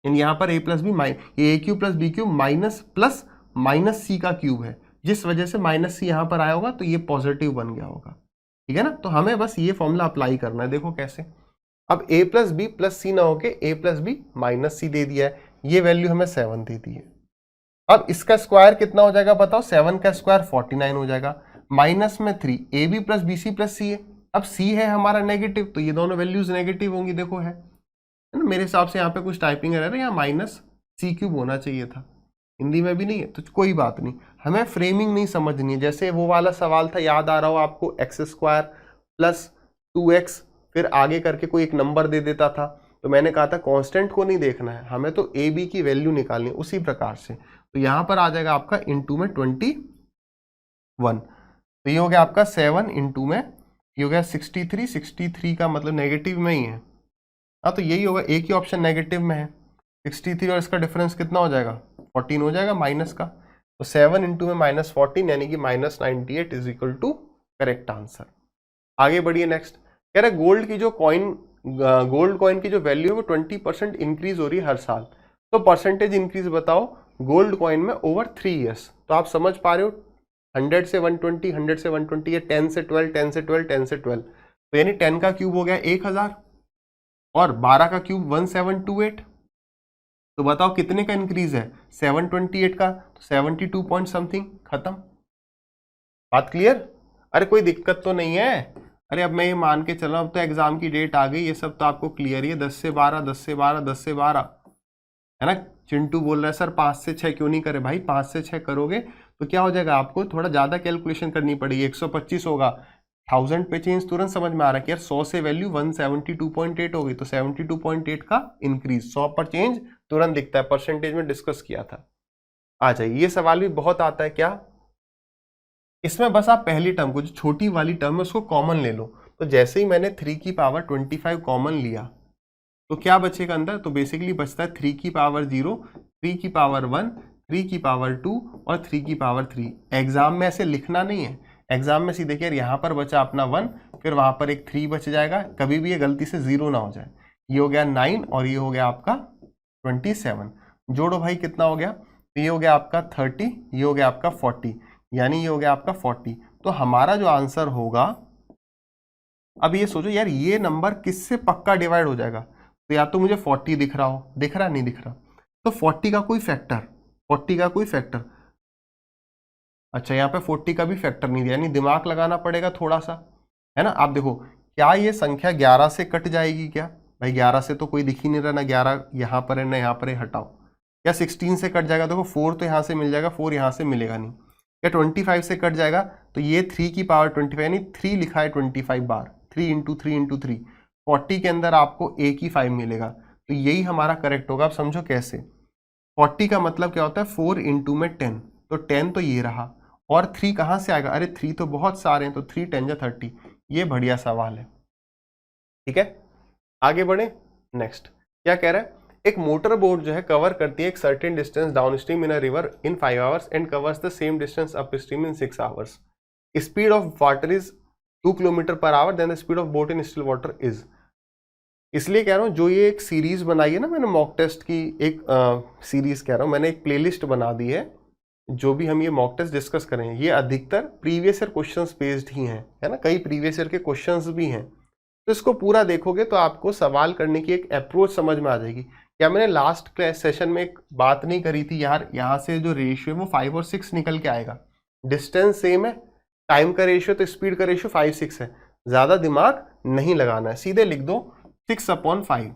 यानी यहाँ पर a प्लस बी ये a cube plus B cube minus plus -c का क्यूब है, जिस वजह से -c यहाँ पर आया होगा तो ये पॉजिटिव बन गया होगा, ठीक है ना। तो हमें बस ये फॉर्मूला अप्लाई करना है। देखो कैसे, अब a प्लस बी प्लस सी ना होके a प्लस बी -c दे दिया है, ये वैल्यू हमें 7 दे दी है। अब इसका स्क्वायर कितना हो जाएगा बताओ, 7 का स्क्वायर 49 हो जाएगा, माइनस में 3 A B plus B C plus C है। अब c है हमारा नेगेटिव, तो ये दोनों वैल्यूज नेगेटिव होंगी, देखो है ना। मेरे हिसाब से यहाँ पे कुछ टाइपिंग एरर है, यहाँ -c³ होना चाहिए था, हिंदी में भी नहीं है तो कोई बात नहीं, हमें फ्रेमिंग नहीं समझनी है। जैसे वो वाला सवाल था, याद आ रहा हो आपको, x² प्लस 2x, फिर आगे करके कोई एक नंबर दे देता था, तो मैंने कहा था कांस्टेंट को नहीं देखना है, हमें तो ए बी की वैल्यू निकालनी है। उसी प्रकार से तो यहाँ पर आ जाएगा आपका इंटू में 21, तो ये हो गया आपका 7 इंटू में ये हो गया 63, 63 का मतलब नेगेटिव में ही है, हाँ तो यही होगा, एक ही ऑप्शन नेगेटिव में है। 63 और इसका डिफरेंस कितना हो जाएगा, 14 हो जाएगा माइनस का, तो 7 इंटू में -14 यानी कि -98 is equal to correct answer. आगे बढ़िए, नेक्स्ट कह रहा है गोल्ड की जो गोल्ड कॉइन की जो वैल्यू है वो 20% इंक्रीज हो रही है हर साल, तो परसेंटेज इंक्रीज बताओ गोल्ड कॉइन में ओवर 3 ईयर्स। तो आप समझ पा रहे हो, 100 से 120, 100 से 120 या 10 से 12, 10 से 12, 10 से 12, तो यानी 10 का क्यूब हो गया 1000 और 12 का क्यूब 1728, तो बताओ कितने का इंक्रीज है, 728 का, तो 72 पॉइंट समथिंग, खत्म, बात क्लियर। अरे कोई दिक्कत तो नहीं है, अरे अब मैं ये मान के चल रहा हूं, अब तो एग्जाम की डेट आ गई, ये सब तो आपको क्लियर ही है, 10 से 12, 10 से 12, 10 से 12, है ना। चिंटू बोल रहा है सर 5 से 6 क्यों नहीं करे, भाई 5 से 6 करोगे तो क्या हो जाएगा, आपको थोड़ा ज्यादा कैलकुलेशन करनी पड़ेगी, 125 होगा, 1000 पे चेंज, तुरंत समझ में आ रहा है कि यार 100 से वैल्यू 172.8 होगी, तो 72.8 का इंक्रीज, 100 पर चेंज तुरंत दिखता है, परसेंटेज में डिस्कस किया था। आ जाइए, ये सवाल भी बहुत आता है, क्या इसमें बस आप पहली टर्म को, जो छोटी वाली टर्म है उसको कॉमन ले लो, तो जैसे ही मैंने 3 की पावर 25 कॉमन लिया तो क्या बचेगा अंदर, तो बेसिकली बचता है 3 की पावर 0, 3 की पावर 1, 3 की पावर 2 और 3 की पावर 3। एग्जाम में ऐसे लिखना नहीं है, एग्जाम में सीधे देखिए यहाँ पर बचा अपना 1, फिर वहां पर एक 3 बच जाएगा, कभी भी ये गलती से 0 ना हो जाए। ये हो गया 9 और ये हो गया आपका 27, जोड़ो भाई कितना हो गया, तो ये हो गया आपका 30, ये हो गया आपका 40, यानी ये हो गया आपका 40। तो हमारा जो आंसर होगा, अब ये सोचो यार ये नंबर किससे पक्का डिवाइड हो जाएगा, तो या तो मुझे 40 दिख रहा हो, दिख रहा नहीं दिख रहा, तो 40 का कोई फैक्टर, 40 का कोई फैक्टर, अच्छा यहाँ पे 40 का भी फैक्टर नहीं दिया, यानी दिमाग लगाना पड़ेगा थोड़ा सा, है ना। आप देखो क्या ये संख्या 11 से कट जाएगी क्या, भाई 11 से तो कोई दिख ही नहीं रहा ना, 11 यहाँ पर है ना यहाँ पर है, हटाओ, क्या 16 से कट जाएगा, देखो 4 तो यहाँ से मिल जाएगा, 4 यहाँ से मिलेगा नहीं, क्या 25 से कट जाएगा, तो ये 3 की पावर 25 यानी 3 लिखा है 25 बार, 3 इंटू 3 इंटू 3, 40 के अंदर आपको एक ही 5 मिलेगा, तो यही हमारा करेक्ट होगा। आप समझो कैसे, 40 का मतलब क्या होता है 4 इंटू में 10, तो 10 तो ये रहा, और 3 कहाँ से आएगा, अरे 3 तो बहुत सारे हैं, तो 3 10 जा 30, ये बढ़िया सवाल है, ठीक है। आगे बढ़े, नेक्स्ट क्या कह रहा है, एक मोटर बोट जो है कवर करती है एक certain distance down stream in a river in 5 hours and covers the same distance up stream in 6 hours, speed of water is 2 kilometre per hour, then the speed of boat in still water is. इसलिए कह रहा हूँ जो ये एक series बनाई है ना मैंने, मॉक टेस्ट की एक सीरीज कह रहा हूँ, मैंने एक प्लेलिस्ट बना दी है, जो भी हम ये मॉक टेस्ट डिस्कस करें ये अधिकतर प्रीवियस ईयर क्वेश्चंस बेस्ड ही हैं, है ना, कई प्रीवियस ईयर के क्वेश्चंस भी हैं, तो इसको पूरा देखोगे तो आपको सवाल करने की एक अप्रोच समझ में आ जाएगी। क्या मैंने लास्ट क्लास सेशन में एक बात नहीं करी थी यार, यहाँ से जो रेशियो है वो 5 और 6 निकल के आएगा, डिस्टेंस सेम है, टाइम का रेशियो तो स्पीड का रेशियो 5:6 है, ज्यादा दिमाग नहीं लगाना है, सीधे लिख दो 6/5।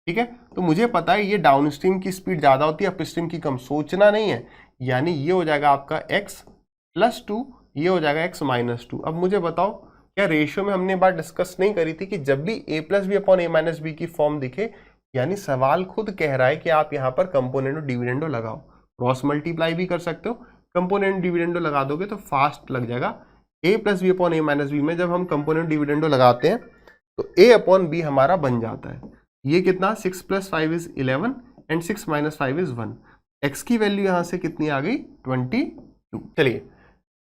ठीक है, तो मुझे पता है ये डाउन स्ट्रीम की स्पीड ज्यादा होती है, अपस्ट्रीम की कम, सोचना नहीं है, यानी ये हो जाएगा आपका x+2, ये हो जाएगा x-2। अब मुझे बताओ क्या रेशियो में हमने बात डिस्कस नहीं करी थी कि जब भी a+b/a-b की फॉर्म दिखे, यानी सवाल खुद कह रहा है कि आप यहाँ पर कंपोनेंट डिविडेंडो लगाओ, क्रॉस मल्टीप्लाई भी कर सकते हो, कंपोनेंट डिविडेंडो लगा दोगे तो फास्ट लग जाएगा। a+b/a-b में जब हम कंपोनेंट डिविडेंडो लगाते हैं तो a/b हमारा बन जाता है, ये कितना 6 + 5 = 11 एंड 6 - 5 = 1। x की वैल्यू यहां से कितनी आ गई 22। चलिए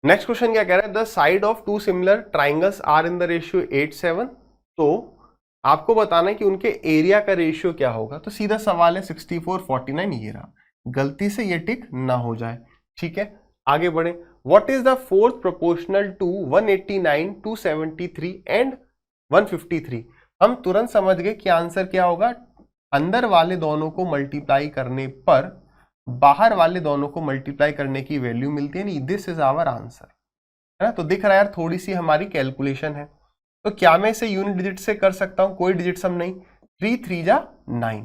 नेक्स्ट क्वेश्चन क्या कह रहा है, the side of two similar triangles are in the ratio 8:7। तो आपको बताना है कि उनके एरिया का रेशियो क्या होगा। तो सीधा सवाल है 64:49, ये रहा, गलती से ये टिक ना हो जाए। ठीक है, आगे बढ़े। What is the fourth proportional to 189, 273 and 153। हम तुरंत समझ गए कि आंसर क्या होगा, अंदर वाले दोनों को मल्टीप्लाई करने पर बाहर वाले दोनों को मल्टीप्लाई करने की वैल्यू मिलती है, नहीं, दिस इज आवर आंसर, है ना। तो दिख रहा है यार थोड़ी सी हमारी कैलकुलेशन है। तो क्या मैं इसे यूनिट डिजिट से कर सकता हूं, कोई डिजिट सम नहीं, 3 3 जा 9,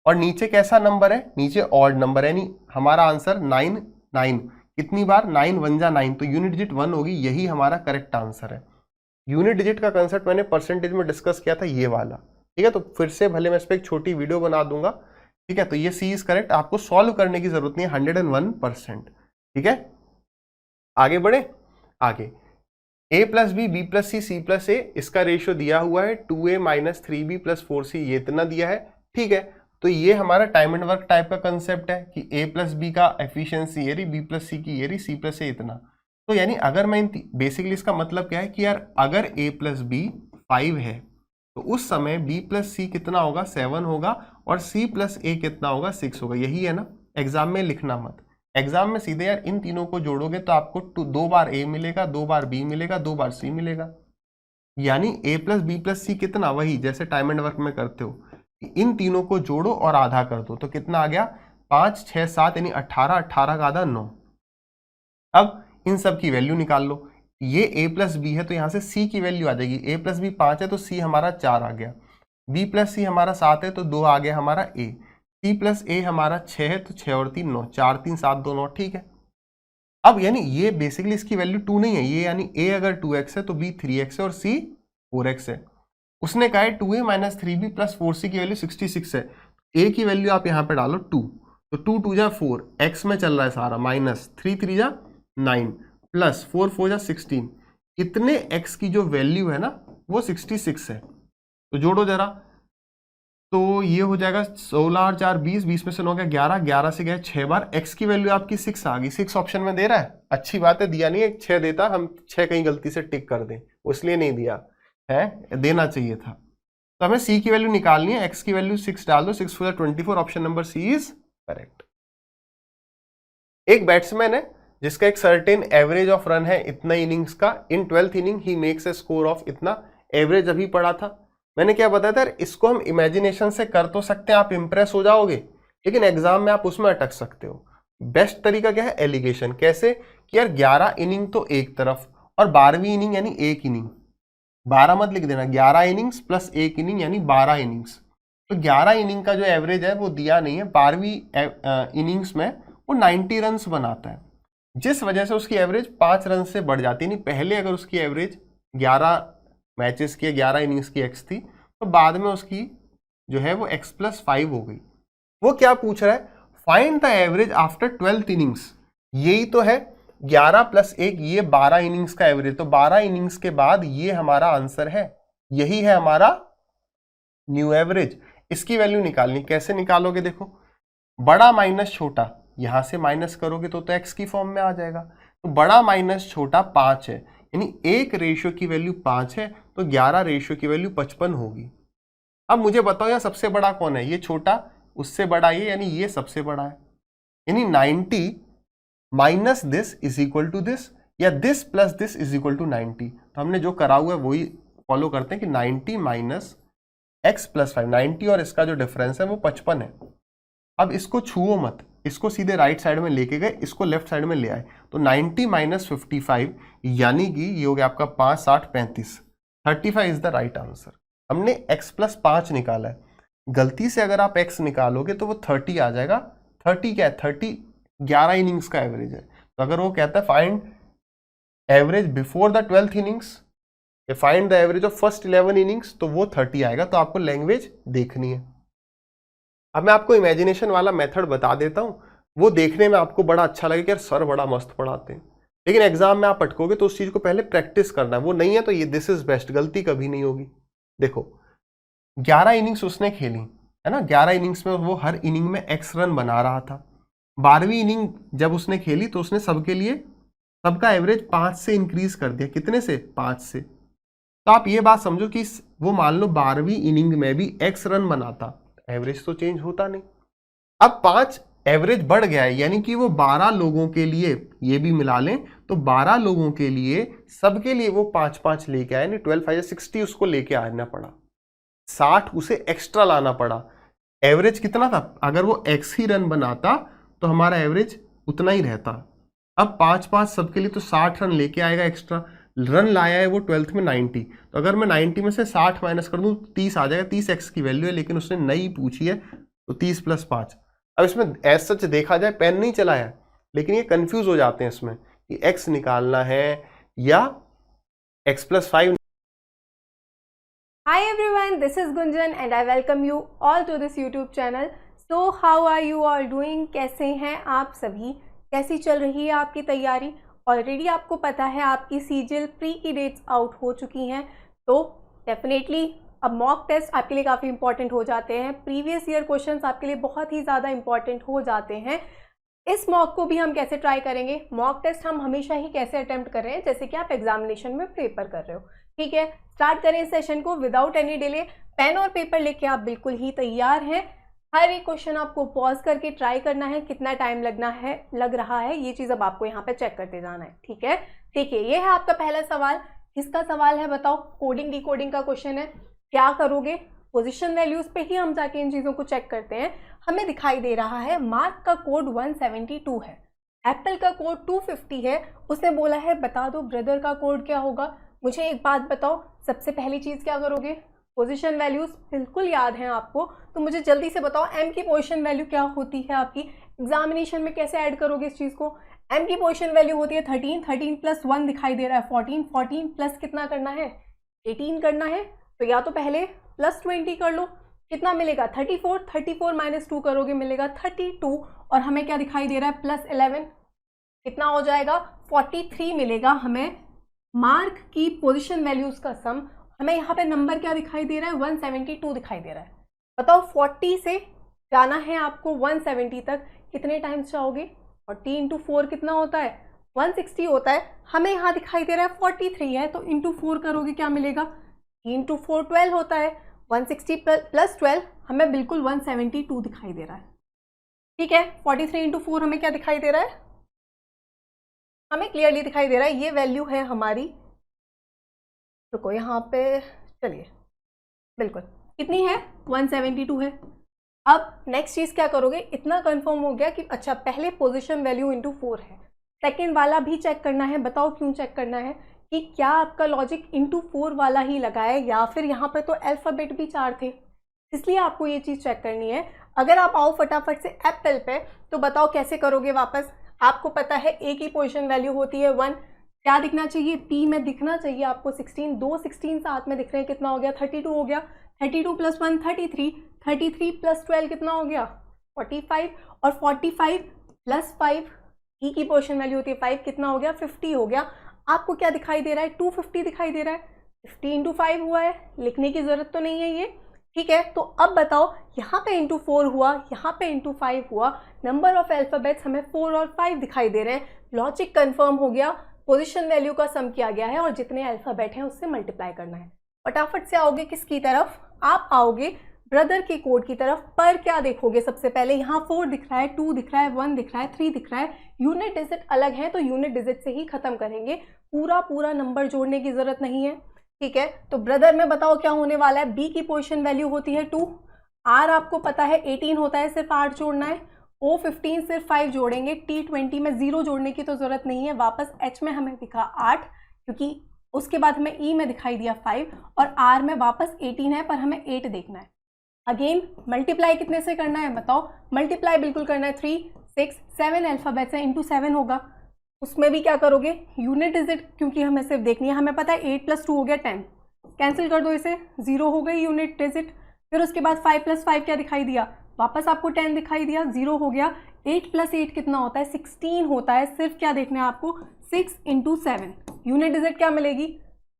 और नीचे कैसा नंबर है, नीचे ऑड नंबर है, यानी हमारा आंसर 9 9 कितनी बार 9 1 जा 9, तो यूनिट डिजिट 1 होगी, यही हमारा करेक्ट आंसर है। यूनिट डिजिट का कंसेप्ट मैंने परसेंटेज में डिस्कस किया था, ये वाला। ठीक है, तो फिर से भले मैं इस पर एक छोटी वीडियो बना दूंगा। ठीक है, तो ये सी इज करेक्ट, आपको सॉल्व करने की जरूरत नहीं है, 101%। ठीक है, आगे बढ़े। आगे a+b, b+c, c+a, इसका रेशियो दिया हुआ है 2a - 3b + 4c, ये इतना दिया है। ठीक है, तो ये हमारा टाइम एंड वर्क टाइप का कंसेप्ट है कि a+b का एफिशिएंसी ये रही, b+c की ये रही, c+a इतना। तो यानी अगर मैं बेसिकली इसका मतलब क्या है कि यार अगर a+b 5 है तो उस समय b+c कितना होगा 7 होगा, और c+a कितना होगा 6 होगा, यही है ना। एग्जाम में लिखना मत, एग्जाम में सीधे यार इन तीनों को जोड़ोगे तो आपको 2 बार a मिलेगा, 2 बार b मिलेगा, 2 बार c मिलेगा, यानी a+b+c कितना, वही जैसे टाइम एंड वर्क में करते हो, इन तीनों को जोड़ो और आधा कर दो, तो कितना आ गया 5 6 7, यानी 18, 18 का आधा 9। अब इन सब की वैल्यू निकाल लो, ये a+b है तो यहां से c की वैल्यू आ जाएगी, a+b 5 है तो c हमारा 4 आ गया, b+c हमारा 7 है तो 2 आ गया हमारा a, c+a हमारा 6 है तो 6 और 3 9, 4 3 7 2 9। ठीक है, अब यानी ये बेसिकली इसकी वैल्यू 2 नहीं है, ये यानी a अगर 2x है तो b 3x है और c 4x है। उसने कहा है 2a - 3b + 4c की वैल्यू 66 है, a की वैल्यू आप यहाँ पे डालो 2, तो 2 2 जा 4, x में चल रहा है सारा, -3 3 जा 9 + 4 4 जा 16, कितने x की जो वैल्यू है ना वो 66 है। तो जोड़ो जरा, तो ये हो जाएगा 16 और 4 20, 20 में से 9 गया 11, 11 से गया 6 बार, x की वैल्यू आपकी 6 आ गई। 6 ऑप्शन में दे रहा है, अच्छी बात है, दिया नहीं है, 6 देता, हम 6 कहीं गलती से टिक कर दें, इसलिए नहीं दिया है, देना चाहिए था। तो हमें c की वैल्यू निकालनी है, x की वैल्यू 6 डाल दो, 6 4 24, option number C is correct. एक बैट्समैन है जिसका एक सर्टेन एवरेज ऑफ रन है इतना इनिंग्स का, इन 12th inning he makes a score of इतना, एवरेज अभी पढ़ा था मैंने, क्या बताया था, इसको हम इमेजिनेशन से कर तो सकते हैं, आप इंप्रेस हो जाओगे, लेकिन एग्जाम में आप उसमें अटक सकते हो। बेस्ट तरीका क्या है, एलिगेशन। कैसे कि यार 11 इनिंग तो एक तरफ और 12वीं इनिंग यानी एक इनिंग, 12 मत लिख देना, 11 इनिंग्स प्लस एक इनिंग यानी 12 इनिंग्स। तो 11 इनिंग का जो एवरेज है वो दिया नहीं है, 12वीं इनिंग्स में वो 90 रन बनाता है, जिस वजह से उसकी एवरेज 5 रन से बढ़ जाती है। नहीं, पहले अगर उसकी एवरेज 11 मैचेस की 11 इनिंग्स की x थी, तो बाद में उसकी जो है वो x+5 हो गई। वो क्या पूछ रहा है, find the average after 12th innings, यही तो है 11 + 1, ये 12 इनिंग्स का एवरेज, तो 12 इनिंग्स के बाद ये हमारा आंसर है, यही है हमारा न्यू एवरेज। इसकी वैल्यू निकालनी, कैसे निकालोगे, देखो बड़ा माइनस छोटा, यहां से माइनस करोगे तो x की फॉर्म में आ जाएगा, तो बड़ा माइनस छोटा 5 है, यानी एक रेशियो की वैल्यू 5 है, तो 11 रेशियो की वैल्यू 55 होगी। अब मुझे बताओ यार सबसे बड़ा कौन है, ये छोटा, उससे बड़ा ये, यानी ये सबसे बड़ा है, यानी 90 minus this is equal to this, या this plus this is equal to 90। तो हमने जो करा हुआ है वही फॉलो करते हैं कि 90 माइनस x + 5, 90 और इसका जो डिफरेंस है वो 55 है। अब इसको छुओ मत, इसको सीधे राइट साइड में लेके गए, इसको लेफ्ट साइड में ले आए, तो 90 माइनस 55 यानी कि ये हो गया आपका 5 8 35, 35 इज द राइट आंसर। हमने x प्लस 5 निकाला है, गलती से अगर आप x निकालोगे तो वो 30 आ जाएगा। 30 क्या है, 30 11 इनिंग्स का एवरेज है। तो अगर वो कहता है find average before the 12th innings, find the average of first 11 innings, तो वो 30 आएगा। तो आपको लैंग्वेज देखनी है। अब मैं आपको इमेजिनेशन वाला मेथड बता देता हूं, वो देखने में आपको बड़ा अच्छा लगेगा कि सर बड़ा मस्त पढ़ाते हैं, लेकिन एग्जाम में आप अटकोगे तो उस चीज को पहले प्रैक्टिस करना है। वो नहीं है तो ये दिस इज बेस्ट, गलती कभी नहीं होगी। देखो 11 इनिंग्स उसने खेली है ना, 11 इनिंग्स में वो हर इनिंग में x रन बना रहा था। 12वीं इनिंग जब उसने खेली तो उसने सबके लिए सबका एवरेज 5 से इंक्रीज कर दिया। कितने से, 5 से। तो आप ये बात समझो कि वो मान लो 12वीं इनिंग में भी x रन बनाता, एवरेज तो चेंज होता नहीं। अब 5 एवरेज बढ़ गया है, यानी कि वो 12 लोगों के लिए, ये भी मिला लें तो 12 लोगों के लिए सबके लिए वो 5-5 लेके आए, नहीं 12 5 60 उसको लेके आना पड़ा, 60 उसे एक्स्ट्रा लाना पड़ा। एवरेज कितना था, अगर वो x ही रन बनाता तो हमारा एवरेज उतना ही रहता। अब 5-5 सबके लिए तो 60 रन लेके आएगा एक्स्ट्रा, रन लाया है वो 12th में 90, तो अगर मैं 90 में से 60 माइनस कर दूं 30 आ जाएगा। 30 x की वैल्यू है, लेकिन उसने नई पूछी है तो 30 प्लस 5। अब इसमें एज सच देखा जाए पेन नहीं चलाया, लेकिन ये कंफ्यूज हो जाते हैं इसमें कि x निकालना है या x plus 5। Hi everyone, this is Gunjan and I welcome you all to this YouTube channel. So how are you all doing? कैसे हैं आप सभी? कैसी चल रही है आपकी तैयारी? ऑलरेडी आपको पता है आपकी सीजीएल प्री की डेट्स आउट हो चुकी हैं, तो डेफिनेटली अब मॉक टेस्ट आपके लिए काफ़ी इंपॉर्टेंट हो जाते हैं। प्रीवियस ईयर क्वेश्चंस आपके लिए बहुत ही ज़्यादा इंपॉर्टेंट हो जाते हैं। इस मॉक को भी हम कैसे ट्राई करेंगे, मॉक टेस्ट हम हमेशा ही कैसे अटेम्प्ट कर रहे हैं जैसे कि आप एग्जामिनेशन में पेपर कर रहे हो। ठीक है, स्टार्ट करें इस सेशन को विदाउट एनी डिले। पेन और पेपर लेके आप बिल्कुल ही तैयार हैं। हर एक क्वेश्चन आपको पॉज करके ट्राई करना है, कितना टाइम लग रहा है ये चीज़ अब आपको यहाँ पे चेक करते जाना है। ठीक है, देखिए ये है आपका पहला सवाल। किसका सवाल है बताओ? कोडिंग डिकोडिंग का क्वेश्चन है। क्या करोगे? पोजीशन वैल्यूज पे ही हम जाके इन चीज़ों को चेक करते हैं। हमें दिखाई दे रहा है मार्क का कोड 172 है, एप्पल का कोड 250 है। उसने बोला है बता दो ब्रदर का कोड क्या होगा। मुझे एक बात बताओ, सबसे पहली चीज़ क्या करोगे? पोजीशन वैल्यूज बिल्कुल याद हैं आपको, तो मुझे जल्दी से बताओ m की पोजीशन वैल्यू क्या होती है आपकी एग्जामिनेशन में, कैसे ऐड करोगे इस चीज़ को? m की पोजीशन वैल्यू होती है 13, 13 प्लस 1 दिखाई दे रहा है 14, 14 प्लस कितना करना है 18 करना है। तो या तो पहले प्लस 20 कर लो, कितना मिलेगा 34, 34 माइनस 2 करोगे मिलेगा 32, और हमें क्या दिखाई दे रहा है प्लस 11, कितना हो जाएगा 43 मिलेगा हमें। मार्क की पोजीशन वैल्यूज का सम, हमें यहाँ पे नंबर क्या दिखाई दे रहा है 172 दिखाई दे रहा है। बताओ 40 से जाना है आपको 170 तक, कितने टाइम्स जाओगे? 40 इंटू 4 कितना होता है 160 होता है। हमें यहाँ दिखाई दे रहा है 43 है, तो इंटू 4 करोगे क्या मिलेगा 3 इंटू 4 12 होता है। 160 प्लस 12 हमें बिल्कुल 172 दिखाई दे रहा है। ठीक है, 43 इंटू 4 हमें क्या दिखाई दे रहा है, हमें क्लियरली दिखाई दे रहा है ये वैल्यू है हमारी। रुको यहाँ पे, चलिए बिल्कुल कितनी है 172 है। अब नेक्स्ट चीज़ क्या करोगे, इतना कंफर्म हो गया कि अच्छा पहले पोजीशन वैल्यू इंटू 4 है, सेकेंड वाला भी चेक करना है। बताओ क्यों चेक करना है कि क्या आपका लॉजिक इंटू 4 वाला ही लगा है या फिर यहाँ पर तो अल्फ़ाबेट भी 4 थे, इसलिए आपको ये चीज़ चेक करनी है। अगर आप आओ फटाफट से एप्पल पे, तो बताओ कैसे करोगे वापस। आपको पता है ए की पोजीशन वैल्यू होती है 1, क्या दिखना चाहिए पी में दिखना चाहिए आपको 16, 2 16 साथ में दिख रहे हैं, कितना हो गया 32 हो गया। 32 प्लस 1 33, 33 प्लस 12 कितना हो गया 45, और 45 प्लस 5 ई की पोजीशन वैल्यू होती है 5, कितना हो गया 50 हो गया। आपको क्या दिखाई दे रहा है 250 दिखाई दे रहा है, 50 इंटू 5 हुआ है, लिखने की ज़रूरत तो नहीं है ये। ठीक है, तो अब बताओ यहाँ पे इंटू 4 हुआ, यहाँ पे इंटू 5 हुआ, नंबर ऑफ अल्फ़ाबेट्स हमें 4 और 5 दिखाई दे रहे हैं। लॉजिक कंफर्म हो गया, पोजीशन वैल्यू का सम किया गया है और जितने अल्फ़ाबेट हैं उससे मल्टीप्लाई करना है। फटाफट से आओगे किसकी तरफ, आप आओगे ब्रदर के कोड की तरफ। पर क्या देखोगे सबसे पहले, यहाँ 4 दिख रहा है, 2 दिख रहा है, 1 दिख रहा है, 3 दिख रहा है, यूनिट डिजिट अलग है तो यूनिट डिजिट से ही खत्म करेंगे, पूरा नंबर जोड़ने की ज़रूरत नहीं है। ठीक है, तो ब्रदर में बताओ क्या होने वाला है, बी की पोजीशन वैल्यू होती है 2, आर आपको पता है 18 होता है, सिर्फ 8 जोड़ना है, O15 सिर्फ 5 जोड़ेंगे, T20 में 0 जोड़ने की तो ज़रूरत नहीं है। वापस H में हमें दिखा 8 क्योंकि उसके बाद हमें E में दिखाई दिया 5 और R में वापस 18 है पर हमें 8 देखना है। अगेन मल्टीप्लाई कितने से करना है बताओ? मल्टीप्लाई बिल्कुल करना है 3, 6, 7 अल्फ़ाबेट्स है इंटू 7 होगा। उसमें भी क्या करोगे? यूनिट डिजिट क्योंकि हमें सिर्फ देखनी है। हमें पता है 8 + 2 हो गया 10, कैंसिल कर दो इसे, 0 हो गई यूनिट डिजिट। फिर उसके बाद 5 + 5 क्या दिखाई दिया? वापस आपको 10 दिखाई दिया, 0 हो गया। 8 + 8 कितना होता है? 16 होता है। सिर्फ क्या देखना है आपको? 6 × 7 यूनिट डिजिट क्या मिलेगी?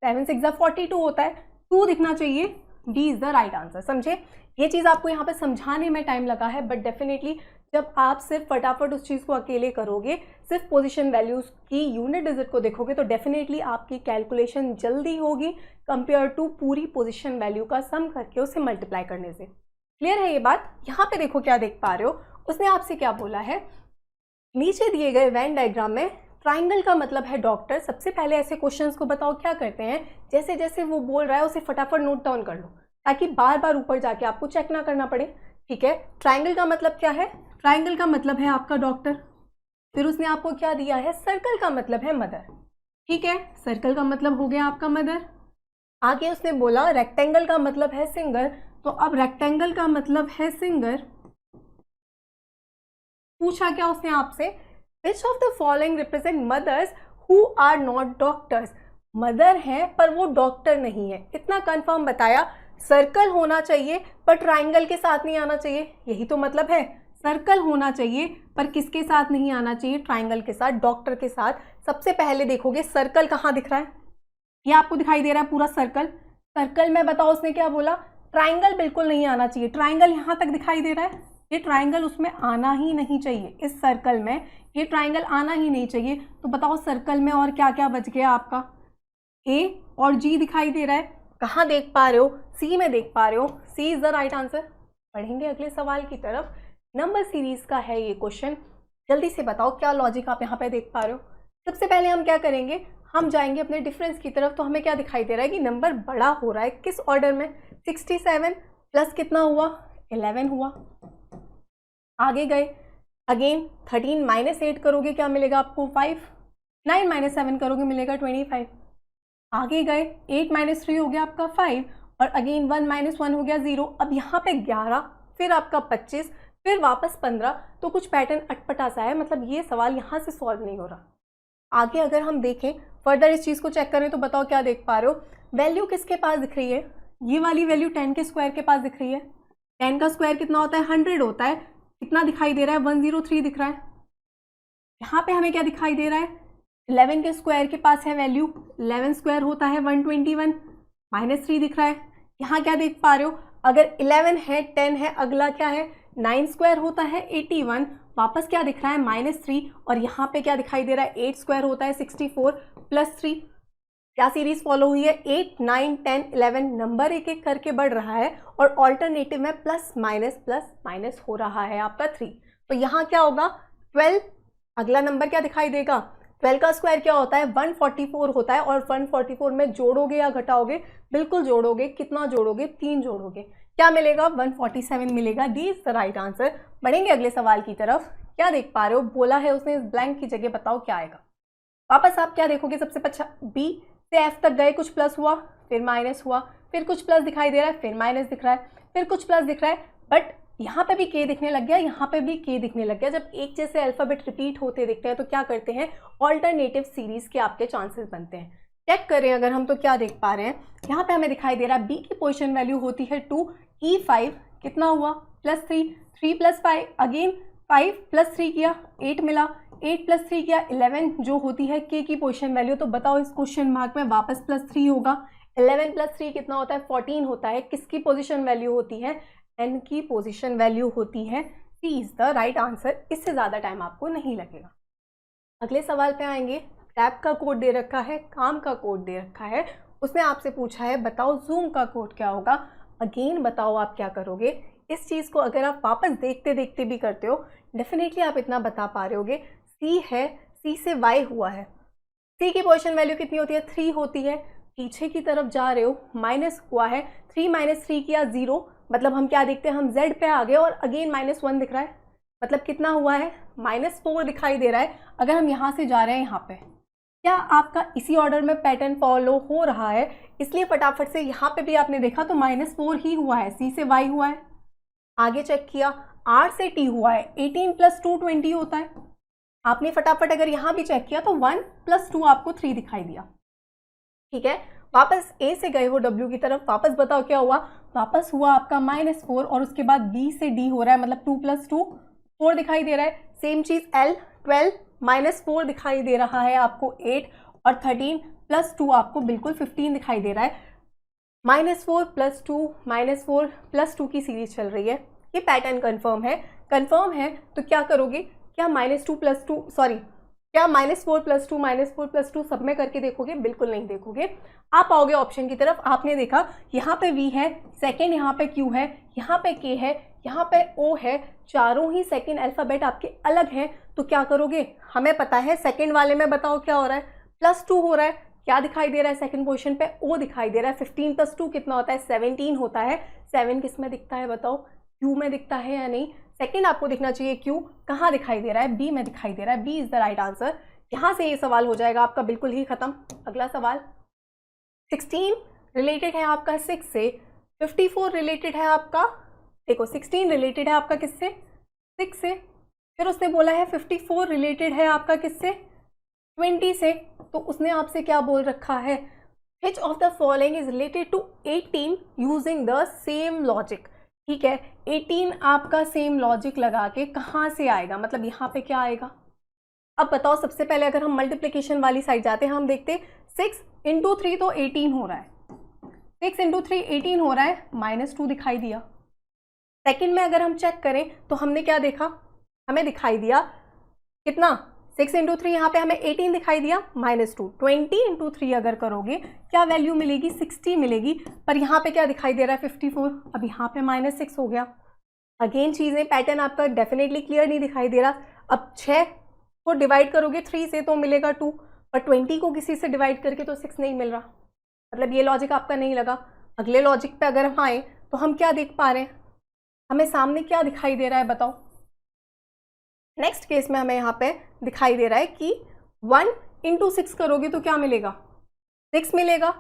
7 × 6 = 42 होता है। 2 दिखना चाहिए। D is the right answer. समझे? ये चीज़ आपको यहाँ पे समझाने में टाइम लगा है, बट डेफिनेटली जब आप सिर्फ फटाफट उस चीज़ को अकेले करोगे, सिर्फ पोजीशन वैल्यूज़ की यूनिट डिजिट को देखोगे, तो डेफिनेटली आपकी कैलकुलेशन जल्दी होगी कंपेयर टू पूरी पोजीशन वैल्यू का सम करके उसे मल्टीप्लाई करने से। क्लियर है ये बात? यहाँ पे देखो क्या देख पा रहे हो, उसने आपसे क्या बोला है, नीचे दिए गए वेन डायग्राम में ट्राइंगल का मतलब है डॉक्टर। सबसे पहले ऐसे क्वेश्चंस को बताओ क्या करते हैं, जैसे जैसे वो बोल रहा है उसे फटाफट नोट डाउन कर लो ताकि बार बार ऊपर जाके आपको चेक ना करना पड़े। ठीक है, ट्राइंगल का मतलब क्या है? ट्राइंगल का मतलब है आपका डॉक्टर। फिर उसने आपको क्या दिया है? सर्कल का मतलब है मदर। ठीक है, सर्कल का मतलब हो गया आपका मदर। आगे उसने बोला रेक्टेंगल का मतलब है सिंगर, तो अब रेक्टेंगल का मतलब है सिंगर। पूछा क्या उसने आपसे? Which of the following represent mothers who are not doctors? Mother है पर वो डॉक्टर नहीं है, इतना कंफर्म बताया। सर्कल होना चाहिए पर ट्राइंगल के साथ नहीं आना चाहिए, यही तो मतलब है। सर्कल होना चाहिए पर किसके साथ नहीं आना चाहिए? ट्राइंगल के साथ, डॉक्टर के साथ। सबसे पहले देखोगे सर्कल कहाँ दिख रहा है? ये आपको दिखाई दे रहा है पूरा सर्कल। सर्कल में बताओ उसने क्या बोला? ट्राइंगल बिल्कुल नहीं आना चाहिए। ट्राइंगल यहाँ तक दिखाई दे रहा है, ये ट्राइंगल उसमें आना ही नहीं चाहिए। इस सर्कल में ये ट्राइंगल आना ही नहीं चाहिए। तो बताओ सर्कल में और क्या क्या बच गया आपका? ए और जी दिखाई दे रहा है। कहाँ देख पा रहे हो? सी में देख पा रहे हो। सी इज द राइट आंसर। पढ़ेंगे अगले सवाल की तरफ। नंबर सीरीज का है ये क्वेश्चन। जल्दी से बताओ क्या लॉजिक आप यहाँ पे देख पा रहे हो। सबसे पहले हम क्या करेंगे, हम जाएंगे अपने डिफरेंस की तरफ। तो हमें क्या दिखाई दे रहा है कि नंबर बड़ा हो रहा है। किस ऑर्डर में? 67 प्लस कितना हुआ? 11 हुआ। आगे गए, अगेन 13 - 8 करोगे क्या मिलेगा आपको? 5। 9 - 7 करोगे मिलेगा 25। आगे गए, 8 - 3 हो गया आपका 5 और अगेन 1 - 1 हो गया 0। अब यहाँ पे 11, फिर आपका 25, फिर वापस 15। तो कुछ पैटर्न अटपटा सा है, मतलब ये सवाल यहाँ से सॉल्व नहीं हो रहा। आगे अगर हम देखें फर्दर इस चीज़ को चेक करें तो बताओ क्या देख पा रहे हो? वैल्यू किसके पास दिख रही है? ये वाली वैल्यू 10 के स्क्वायर के पास दिख रही है। 10 का स्क्वायर कितना होता है? 100 होता है। कितना दिखाई दे रहा है? 103 दिख रहा है। यहाँ पे हमें क्या दिखाई दे रहा है? 11 के स्क्वायर के पास है वैल्यू, 11 स्क्वायर होता है 121, -3 दिख रहा है। यहाँ क्या देख पा रहे हो? अगर 11 है, 10 है, अगला क्या है? 9 स्क्वायर होता है 81, वापस क्या दिख रहा है? -3। और यहाँ पे क्या दिखाई दे रहा है? 8 स्क्वायर होता है 64 + 3। क्या सीरीज फॉलो हुई है? 8, 9, 10, 11 नंबर एक एक करके बढ़ रहा है और ऑल्टरनेटिव में प्लस माइनस हो रहा है आपका 3। तो यहाँ क्या होगा? 12। अगला नंबर क्या दिखाई देगा? 12 का स्क्वायर क्या होता है? 144 होता है। और 144 में जोड़ोगे या घटाओगे? बिल्कुल जोड़ोगे। कितना जोड़ोगे? 3 जोड़ोगे। क्या मिलेगा? 147 मिलेगा। D is the right answer. बढ़ेंगे अगले सवाल की तरफ। क्या देख पा रहे हो? बोला है उसने इस ब्लैंक की जगह बताओ क्या आएगा। वापस आप क्या देखोगे? सबसे अच्छा बी से एफ तक गए, कुछ प्लस हुआ, फिर माइनस हुआ, फिर कुछ प्लस दिखाई दे रहा है, फिर माइनस दिख रहा है, फिर कुछ प्लस दिख रहा है, बट यहाँ पे भी के दिखने लग गया, यहाँ पे भी के दिखने लग गया। जब एक जैसे अल्फाबेट रिपीट होते दिखते हैं तो क्या करते हैं? ऑल्टरनेटिव सीरीज के आपके चांसेस बनते हैं। चेक करें अगर हम तो क्या देख पा रहे हैं, यहाँ पे हमें दिखाई दे रहा है बी की पोजीशन वैल्यू होती है 2, E5 कितना हुआ? +3, 3 + 5 अगेन 5 + 3 किया 8 मिला, 8 + 3 किया 11 जो होती है के की पोजीशन वैल्यू। तो बताओ इस क्वेश्चन मार्क में वापस +3 होगा। 11 + 3 कितना होता है? 14 होता है। किसकी पोजीशन वैल्यू होती है? एन की पोजीशन वैल्यू होती है। सी इज द राइट आंसर। इससे ज़्यादा टाइम आपको नहीं लगेगा। अगले सवाल पे आएंगे। टैब का कोड दे रखा है, काम का कोड दे रखा है। उसने आपसे पूछा है बताओ जूम का कोड क्या होगा। अगेन बताओ आप क्या करोगे। इस चीज़ को अगर आप वापस देखते देखते भी करते हो डेफिनेटली आप इतना बता पा रहे होगे। सी है, सी से वाई हुआ है। सी की पोजीशन वैल्यू कितनी होती है? 3 होती है। पीछे की तरफ जा रहे हो, माइनस हुआ है, 3 - 3 किया 0, मतलब हम क्या देखते हैं? हम z पे आ गए और अगेन -1 दिख रहा है। मतलब कितना हुआ है, -4 दिखाई दे रहा है। अगर हम यहाँ से जा रहे हैं यहाँ पे, क्या आपका इसी ऑर्डर में पैटर्न फॉलो हो रहा है? इसलिए फटाफट से यहाँ पे भी आपने देखा तो -4 ही हुआ है, C से Y हुआ है। आगे चेक किया, R से T हुआ है, 18 + 2 20 होता है। आपने फटाफट अगर यहाँ भी चेक किया तो 1 + 2 आपको 3 दिखाई दिया। ठीक है, वापस A से गए हो W की तरफ, वापस बताओ क्या हुआ, वापस हुआ आपका -4 और उसके बाद B से D हो रहा है, मतलब 2 + 2 4 दिखाई दे रहा है। सेम चीज L 12 -4 दिखाई दे रहा है आपको 8 और 13 + 2 आपको बिल्कुल 15 दिखाई दे रहा है। -4 + 2 -4 + 2 की सीरीज चल रही है। ये पैटर्न कंफर्म है। कंफर्म है तो क्या करोगे, क्या -2 + 2 सॉरी क्या -4 + 2 -4 + 2 सब में करके देखोगे? बिल्कुल नहीं देखोगे। आप आओगे ऑप्शन की तरफ, आपने देखा यहाँ पे V है, सेकेंड यहाँ पे Q है, यहाँ पे K है, यहाँ पे O है, चारों ही सेकेंड अल्फ़ाबेट आपके अलग हैं। तो क्या करोगे, हमें पता है सेकेंड वाले में बताओ क्या हो रहा है, +2 हो रहा है। क्या दिखाई दे रहा है सेकंड पोजीशन पे, O दिखाई दे रहा है। 15 + 2 कितना होता है, 17 होता है। 7 किस में दिखता है बताओ, Q में दिखता है या नहीं? सेकंड आपको दिखना चाहिए Q, कहाँ दिखाई दे रहा है, B में दिखाई दे रहा है। B is the right answer. यहाँ से ये सवाल हो जाएगा आपका बिल्कुल ही खत्म। अगला सवाल, 16 रिलेटेड है आपका 6 से, 54 रिलेटेड है आपका, देखो 16 रिलेटेड है आपका किससे, 6 से, फिर उसने बोला है 54 रिलेटेड है आपका किससे, 20 से। तो उसने आपसे क्या बोल रखा है, which of the following is related to 18 using the same logic. ठीक है, 18 आपका सेम लॉजिक लगा के कहाँ से आएगा, मतलब यहाँ पे क्या आएगा। अब बताओ, सबसे पहले अगर हम मल्टीप्लिकेशन वाली साइड जाते हैं, हम देखते 6 × 3 तो 18 हो रहा है, 6 × 3 18 हो रहा है, -2 दिखाई दिया। सेकंड में अगर हम चेक करें तो हमने क्या देखा, हमें दिखाई दिया कितना, 6 × 3 यहाँ पे हमें 18 दिखाई दिया, -2। 20 × 3 अगर करोगे क्या वैल्यू मिलेगी, 60 मिलेगी। पर यहाँ पे क्या दिखाई दे रहा है, 54। अब यहाँ पे -6 हो गया। अगेन चीज़ें, पैटर्न आपका डेफिनेटली क्लियर नहीं दिखाई दे रहा। अब 6 को डिवाइड करोगे 3 से तो मिलेगा 2, और 20 को किसी से डिवाइड करके तो 6 नहीं मिल रहा, मतलब ये लॉजिक आपका नहीं लगा। अगले लॉजिक पे अगर हम आए तो हम क्या देख पा रहे हैं, हमें सामने क्या दिखाई दे रहा है बताओ। नेक्स्ट केस में हमें यहाँ पे दिखाई दे रहा है कि 1 × 6 करोगे तो क्या मिलेगा, 6 मिलेगा।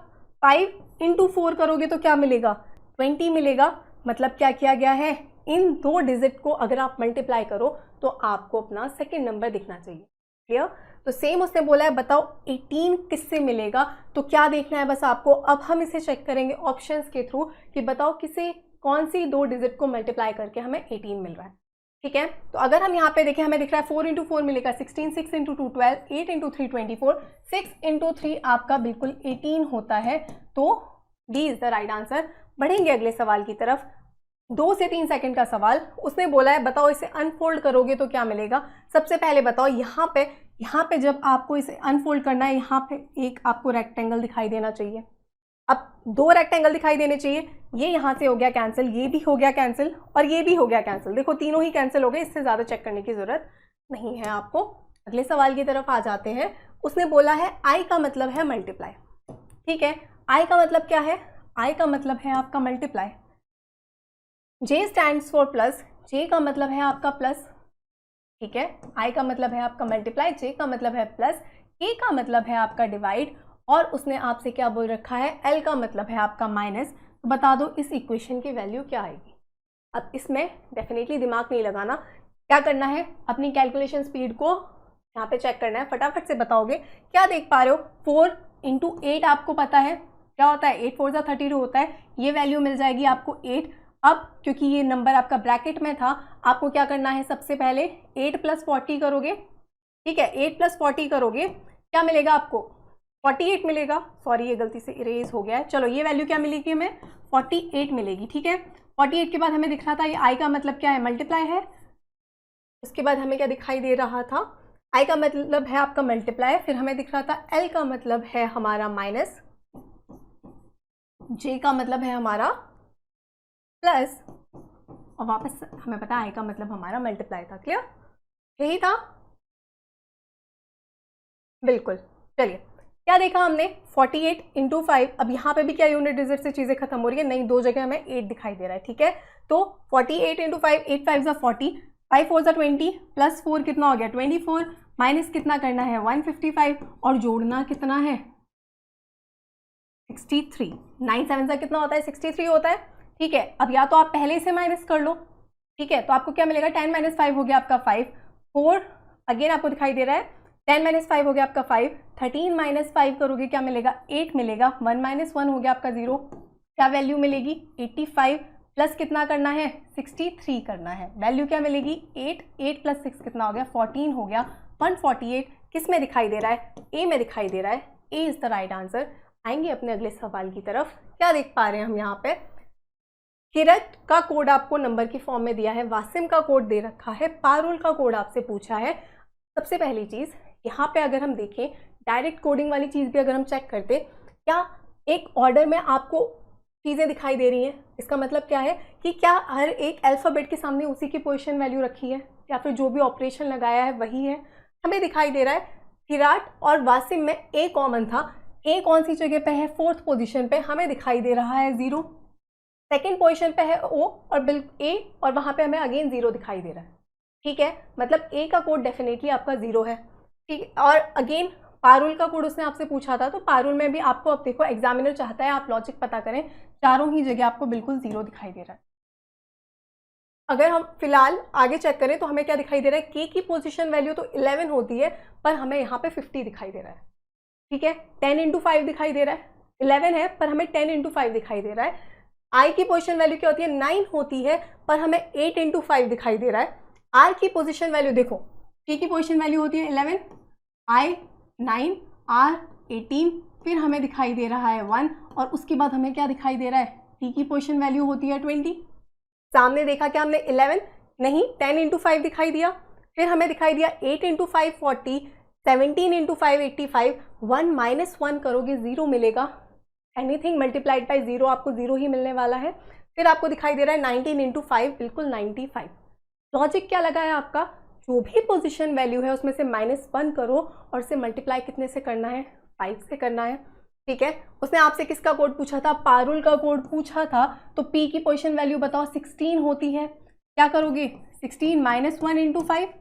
5 × 4 करोगे तो क्या मिलेगा, 20 मिलेगा। मतलब क्या किया गया है, इन दो डिजिट को अगर आप मल्टीप्लाई करो तो आपको अपना सेकेंड नंबर दिखना चाहिए। क्लियर? तो सेम उसने बोला है बताओ 18 किससे मिलेगा, तो क्या देखना है बस आपको। अब हम इसे चेक करेंगे ऑप्शंस के थ्रू कि बताओ किसे कौन सी दो डिजिट को मल्टीप्लाई करके हमें 18 मिल रहा है। ठीक है, तो अगर हम यहाँ पे देखें, हमें दिख रहा है 4 × 4 मिलेगा 16, 6 × 2 12, 8 × 3 24, 6 × 3 आपका बिल्कुल 18 होता है। तो D is the right answer. बढ़ेंगे अगले सवाल की तरफ। 2 से 3 सेकंड का सवाल, उसने बोला है बताओ इसे अनफोल्ड करोगे तो क्या मिलेगा। सबसे पहले बताओ यहाँ पे जब आपको इसे अनफोल्ड करना है, यहाँ पे एक आपको रेक्टेंगल दिखाई देना चाहिए। अब 2 रेक्टेंगल दिखाई देने चाहिए, ये यहाँ से हो गया कैंसिल, ये भी हो गया कैंसिल और ये भी हो गया कैंसिल। देखो तीनों ही कैंसिल हो गए, इससे ज़्यादा चेक करने की ज़रूरत नहीं है आपको। अगले सवाल की तरफ आ जाते हैं। उसने बोला है आई का मतलब है मल्टीप्लाई। ठीक है, आई का मतलब क्या है, आई का मतलब है आपका multiply. J stands for plus, J का मतलब है आपका प्लस। ठीक है, आई का मतलब है आपका मल्टीप्लाई, जे का मतलब है प्लस, के का मतलब है आपका डिवाइड, और उसने आपसे क्या बोल रखा है, एल का मतलब है आपका माइनस। तो बता दो इस इक्वेशन की वैल्यू क्या आएगी। अब इसमें डेफिनेटली दिमाग नहीं लगाना, क्या करना है, अपनी कैलकुलेशन स्पीड को यहाँ पे चेक करना है, फटाफट से बताओगे। क्या देख पा रहे हो, 4 × 8 आपको पता है क्या होता है, 8 4 32 होता है, ये वैल्यू मिल जाएगी आपको 8। अब क्योंकि ये नंबर आपका ब्रैकेट में था, आपको क्या करना है, सबसे पहले 8 + 40 करोगे। ठीक है, 8 + 40 करोगे, क्या मिलेगा आपको, 48 मिलेगा। सॉरी, ये गलती से इरेज हो गया है। चलो, ये वैल्यू क्या मिलेगी हमें, 48 मिलेगी। ठीक है, 48 के बाद हमें दिख रहा था ये आई का मतलब क्या है, मल्टीप्लाई है। उसके बाद हमें क्या दिखाई दे रहा था, आई का मतलब है आपका मल्टीप्लाई, फिर हमें दिख रहा था एल का मतलब है हमारा माइनस, जे का मतलब है हमारा प्लस, और वापस हमें पता है आई का मतलब हमारा मल्टीप्लाई था। क्लियर, यही था बिल्कुल। चलिए, क्या देखा हमने, 48 × 5। अब यहाँ पे भी क्या यूनिट डिजिट से चीज़ें खत्म हो रही है, नहीं, 2 जगह हमें 8 दिखाई दे रहा है। ठीक है, तो 48 × 5, 8 5 = 40, 5 4 20 प्लस 4 कितना हो गया 24, माइनस कितना करना है 155 और जोड़ना कितना है 63। 9 7 कितना होता है 63 होता है। ठीक है, अब या तो आप पहले से माइनस कर लो। ठीक है, तो आपको क्या मिलेगा 10 - 5 हो गया आपका 5, 4 अगेन आपको दिखाई दे रहा है 10 - 5 हो गया आपका 5, 13 - 5 करोगे क्या मिलेगा 8 मिलेगा, 1 - 1 हो गया आपका 0, क्या वैल्यू मिलेगी 85 प्लस कितना करना है 63 करना है, वैल्यू क्या मिलेगी 8, 8 + 6 कितना हो गया 14 हो गया 148। किस में दिखाई दे रहा है ए में दिखाई दे रहा है, A is the right answer. आएंगे अपने अगले सवाल की तरफ। क्या देख पा रहे हैं हम यहाँ पे, किरत का कोड आपको नंबर की फॉर्म में दिया है, वासिम का कोड दे रखा है, पारुल का कोड आपसे पूछा है। सबसे पहली चीज यहाँ पे अगर हम देखें डायरेक्ट कोडिंग वाली चीज भी अगर हम चेक करते, क्या एक ऑर्डर में आपको चीजें दिखाई दे रही हैं, इसका मतलब क्या है कि क्या हर एक अल्फाबेट के सामने उसी की पोजीशन वैल्यू रखी है या फिर जो भी ऑपरेशन लगाया है वही है। हमें दिखाई दे रहा है किराट और वासिम में ए कॉमन था, ए कौन सी जगह पे है 4th पोजीशन पे, हमें दिखाई दे रहा है 0, 2nd पोजीशन पे है ओ और बिल ए और वहां पे हमें अगेन 0 दिखाई दे रहा है। ठीक है, मतलब ए का कोड डेफिनेटली आपका 0 है। ठीक, और अगेन पारुल का कोड उसने आपसे पूछा था, तो पारुल में भी आपको अब देखो एग्जामिनर चाहता है आप लॉजिक पता करें, चारों ही जगह आपको बिल्कुल 0 दिखाई दे रहा है। अगर हम फिलहाल आगे चेक करें तो हमें क्या दिखाई दे रहा है, के की पोजीशन वैल्यू तो 11 होती है पर हमें यहाँ पे 50 दिखाई दे रहा है। ठीक है, 10 × 5 दिखाई दे रहा है, 11 है पर हमें 10 × 5 दिखाई दे रहा है। आई की पोजीशन वैल्यू क्या होती है 9 होती है पर हमें 8 × 5 दिखाई दे रहा है। आर की पोजीशन वैल्यू देखो, टी की पोजीशन वैल्यू होती है 11, आई 9, आर 18, फिर हमें दिखाई दे रहा है 1 और उसके बाद हमें क्या दिखाई दे रहा है टी की पोजीशन वैल्यू होती है 20। सामने देखा क्या हमने 11 नहीं 10 × 5 दिखाई दिया, फिर हमें दिखाई दिया 8 × 5 40, 17 × 5 85, 1 - 1 करोगे 0 मिलेगा, एनीथिंग मल्टीप्लाइड बाई 0 आपको 0 ही मिलने वाला है। फिर आपको दिखाई दे रहा है 19 × 5 बिल्कुल 95। लॉजिक क्या लगा है आपका, जो भी पोजीशन वैल्यू है उसमें से -1 करो और इसे मल्टीप्लाई कितने से करना है 5 से करना है। ठीक है, उसने आपसे किसका कोड पूछा था पारुल का कोड पूछा था, तो पी की पोजीशन वैल्यू बताओ 16 होती है, क्या करोगे 16 - 1 × 5।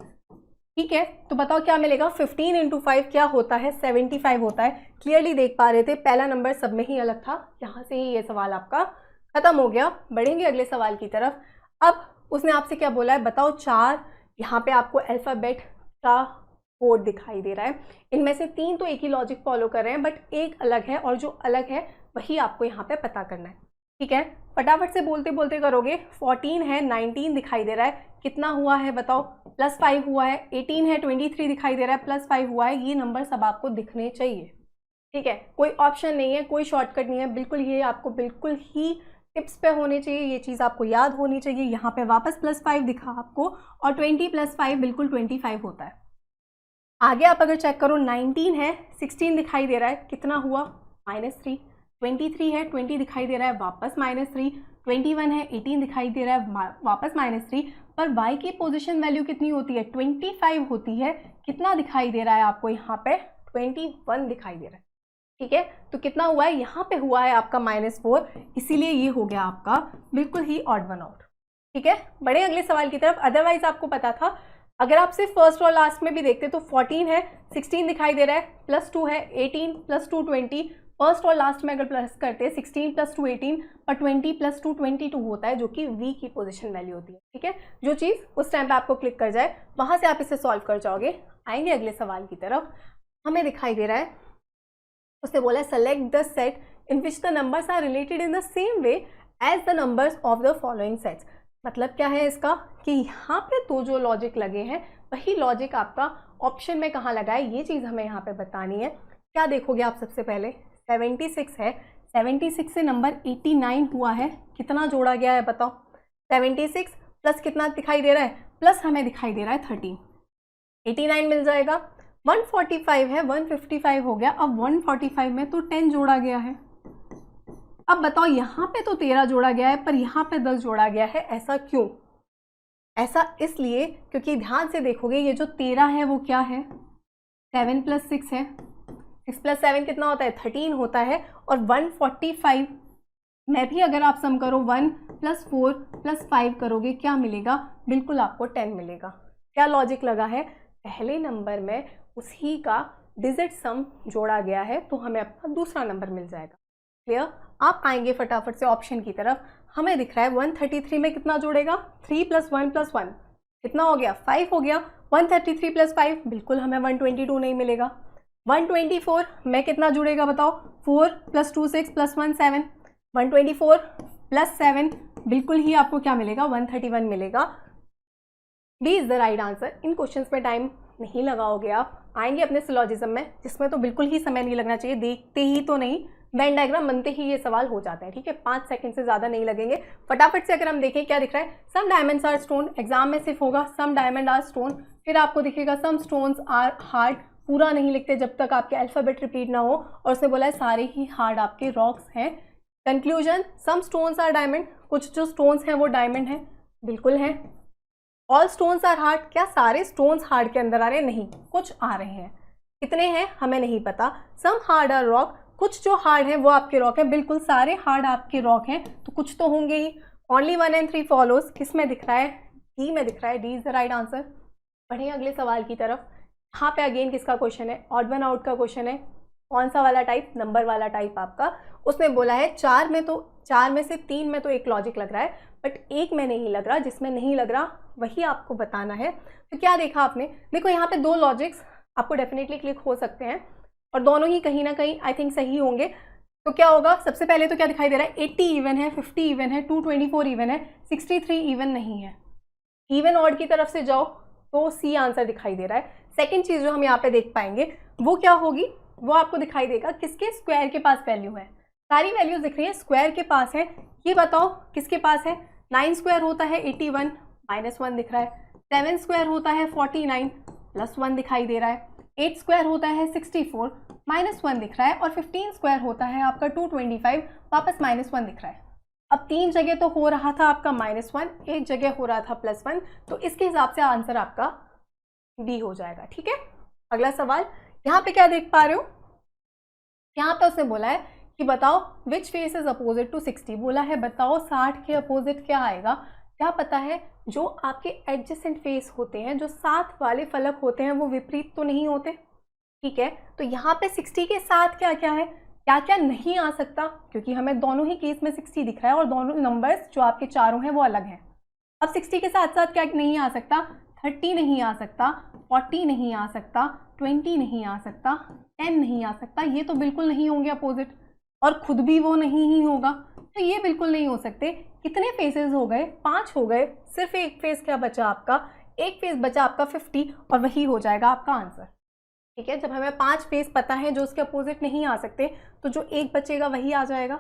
ठीक है, तो बताओ क्या मिलेगा 15 × 5 क्या होता है 75 होता है। क्लियरली देख पा रहे थे पहला नंबर सब में ही अलग था, यहाँ से ही ये सवाल आपका खत्म हो गया। बढ़ेंगे अगले सवाल की तरफ। अब उसने आपसे क्या बोला है बताओ 4 यहाँ पे आपको अल्फ़ाबेट का कोड दिखाई दे रहा है, इनमें से 3 तो एक ही लॉजिक फॉलो कर रहे हैं बट एक अलग है और जो अलग है वही आपको यहाँ पे पता करना है। ठीक है, फटाफट से बोलते बोलते करोगे। 14 है 19 दिखाई दे रहा है, कितना हुआ है बताओ +5 हुआ है, 18 है 23 दिखाई दे रहा है +5 हुआ है, ये नंबर सब आपको दिखने चाहिए। ठीक है, कोई ऑप्शन नहीं है, कोई शॉर्टकट नहीं है, बिल्कुल ये आपको बिल्कुल ही टिप्स पे होने चाहिए, ये चीज़ आपको याद होनी चाहिए। यहाँ पे वापस +5 दिखा आपको और 20 + 5 बिल्कुल 25 होता है। आगे आप अगर चेक करो 19 है 16 दिखाई दे रहा है, कितना हुआ -3, 23 है 20 दिखाई दे रहा है वापस -3, 21 है 18 दिखाई दे रहा है वापस -3, पर y की पोजीशन वैल्यू कितनी होती है 25 होती है, कितना दिखाई दे रहा है आपको यहाँ पे 21 दिखाई दे रहा है। ठीक है, तो कितना हुआ है यहाँ पे हुआ है आपका -4, इसीलिए ये हो गया आपका बिल्कुल ही ऑड वन आउट। ठीक है, बढ़े अगले सवाल की तरफ। अदरवाइज आपको पता था, अगर आप सिर्फ फर्स्ट और लास्ट में भी देखते तो 14 है 16 दिखाई दे रहा है, +2 है 18 +2 20, फर्स्ट और लास्ट में अगर प्लस करते 16 + 2 18 और 20 + 2 22 होता है, जो कि v की पोजीशन वैल्यू होती है। ठीक है, जो चीज़ उस टाइम पे आपको क्लिक कर जाए वहां से आप इसे सॉल्व कर जाओगे। आएंगे अगले सवाल की तरफ। हमें दिखाई दे रहा है, उसने बोला है select the set in which the numbers are related in the same way as the numbers of the following sets. मतलब क्या है इसका कि यहाँ पे तो जो लॉजिक लगे हैं वही लॉजिक आपका ऑप्शन में कहाँ लगा है, ये चीज़ हमें यहाँ पे बतानी है। क्या देखोगे आप सबसे पहले 76 है, 76 से नंबर 89 हुआ है, कितना जोड़ा गया है बताओ 76 प्लस कितना दिखाई दे रहा है, प्लस हमें दिखाई दे रहा है 13, 89 मिल जाएगा। 145 है 155 हो गया, अब 145 में तो 10 जोड़ा गया है। अब बताओ यहाँ पे तो 13 जोड़ा गया है पर यहाँ पे 10 जोड़ा गया है, ऐसा क्यों? ऐसा इसलिए क्योंकि ध्यान से देखोगे ये जो 13 है वो क्या है 7 + 6 है, 6 + 7 कितना होता है 13 होता है, और 145 मैं भी अगर आप सम करो 1 + 4 + 5 करोगे क्या मिलेगा, बिल्कुल आपको 10 मिलेगा। क्या लॉजिक लगा है, पहले नंबर में उसी का डिजिट सम जोड़ा गया है तो हमें अपना दूसरा नंबर मिल जाएगा। क्लियर। आप आएंगे फटाफट से ऑप्शन की तरफ, हमें दिख रहा है 133 में कितना जोड़ेगा, 3 + 1 + 1 कितना हो गया, 5 हो गया। 133 + 5 बिल्कुल हमें 122 नहीं मिलेगा। 124 में कितना जुड़ेगा बताओ, 4 + 2 6 + 1 7। 124 + 7 बिल्कुल ही आपको क्या मिलेगा, 131 मिलेगा। D is the right answer. In questions में टाइम नहीं लगाओगे आप, आएंगे अपने सिलॉजिज्म में जिसमें तो बिल्कुल ही समय नहीं लगना चाहिए, देखते ही तो नहीं वेन डायग्राम बनते ही ये सवाल हो जाता है। ठीक है, 5 सेकंड से ज़्यादा नहीं लगेंगे। फटाफट से अगर हम देखें क्या दिख रहा है, सम डायमंड्स आर स्टोन, एग्जाम में सिर्फ होगा सम डायमंड आर स्टोन, फिर आपको दिखेगा सम स्टोन्स आर हार्ड, पूरा नहीं लिखते जब तक आपके अल्फ़ाबेट रिपीट ना हो, और उसने बोला है सारे ही हार्ड आपके रॉक्स हैं। Conclusion, some stones are diamond, कुछ जो स्टोन्स हैं वो डायमंड हैं, बिल्कुल हैं। ऑल स्टोन्स आर हार्ड, क्या सारे स्टोन्स हार्ड के अंदर आ रहे हैं, नहीं, कुछ आ रहे हैं, कितने हैं हमें नहीं पता। सम हार्ड आर रॉक, कुछ जो हार्ड हैं वो आपके रॉक हैं, बिल्कुल सारे हार्ड आपके रॉक हैं तो कुछ तो होंगे ही। ओनली 1 and 3 फॉलोज, किस में दिख रहा है, डी में दिख रहा है, D is the right answer. बढ़िए अगले सवाल की तरफ। यहाँ पे अगेन किसका क्वेश्चन है, ऑड वन आउट का क्वेश्चन है। कौन सा वाला टाइप, नंबर वाला टाइप आपका। उसने बोला है 4 में से 3 में तो एक लॉजिक लग रहा है, बट एक में नहीं लग रहा, जिसमें नहीं लग रहा वही आपको बताना है। तो क्या देखा आपने, देखो यहाँ पे 2 लॉजिक्स आपको डेफिनेटली क्लिक हो सकते हैं और दोनों ही कहीं ना कहीं आई थिंक सही होंगे। तो क्या होगा, सबसे पहले तो क्या दिखाई दे रहा है, 80 इवन है, 50 इवन है, 224 इवन है, 63 इवन नहीं है। इवन ऑड की तरफ से जाओ तो सी आंसर दिखाई दे रहा है। सेकंड चीज़ जो हम यहाँ पे देख पाएंगे वो क्या होगी, वो आपको दिखाई देगा किसके स्क्वायर के पास वैल्यू है। सारी वैल्यूज दिख रही है, स्क्वायर के पास है, ये बताओ किसके पास है। 9 स्क्वायर होता है 81, -1 दिख रहा है। 7 स्क्वायर होता है 49, +1 दिखाई दे रहा है। 8 स्क्वायर होता है 64, -1 दिख रहा है। और 15 स्क्वायर होता है आपका 225, वापस -1 दिख रहा है। अब 3 जगह तो हो रहा था आपका -1, एक जगह हो रहा था +1, तो इसके हिसाब से आंसर आपका डी हो जाएगा। ठीक है, अगला सवाल यहाँ पे क्या देख पा रहे हो, यहाँ पे उसने बोला है कि बताओ विच फेस इज अपोजिट टू 60। बोला है बताओ 60 के अपोजिट क्या आएगा। क्या पता है, जो आपके एडजेसेंट फेस होते हैं, जो साथ वाले फलक होते हैं, वो विपरीत तो नहीं होते। ठीक है, तो यहाँ पे 60 के साथ क्या क्या है, क्या क्या नहीं आ सकता, क्योंकि हमें दोनों ही केस में 60 दिख रहा है और दोनों नंबर्स जो आपके चारों हैं वो अलग हैं। अब 60 के साथ साथ क्या नहीं आ सकता, 30 नहीं आ सकता, 40 नहीं आ सकता, 20 नहीं आ सकता, 10 नहीं आ सकता, ये तो बिल्कुल नहीं होंगे अपोजिट, और खुद भी वो नहीं ही होगा, तो ये बिल्कुल नहीं हो सकते। कितने फेसेस हो गए, 5 हो गए, सिर्फ एक फेस क्या बचा आपका, एक फेस बचा आपका 50, और वही हो जाएगा आपका आंसर। ठीक है, जब हमें 5 फेस पता है जो उसके अपोजिट नहीं आ सकते, तो जो एक बचेगा वही आ जाएगा।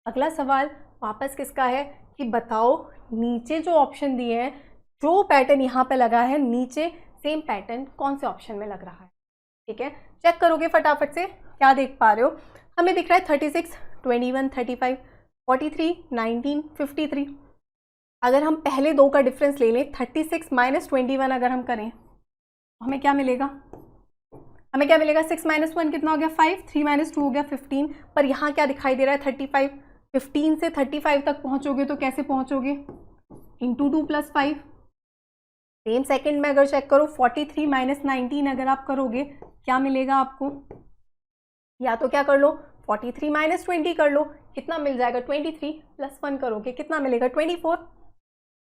अगला सवाल वापस किसका है कि बताओ नीचे जो ऑप्शन दिए हैं, जो पैटर्न यहाँ पे लगा है नीचे, सेम पैटर्न कौन से ऑप्शन में लग रहा है। ठीक है, चेक करोगे फटाफट से, क्या देख पा रहे हो, हमें दिख रहा है 36, 21, 35, 43, 19, 53। अगर हम पहले 2 का डिफरेंस ले लें, 36 - 21 अगर हम करें, हमें क्या मिलेगा, हमें क्या मिलेगा, 6 - 1 कितना हो गया 5, 3 - 2 हो गया 15। पर यहाँ क्या दिखाई दे रहा है 35, 15 से 35 तक पहुँचोगे तो कैसे पहुँचोगे, इंटू 2 + 5। सेम सेकंड में अगर चेक करो, 43 - 19 अगर आप करोगे क्या मिलेगा आपको, या तो क्या कर लो 43 - 20 कर लो, कितना मिल जाएगा 23 + 1 करोगे कितना मिलेगा 24।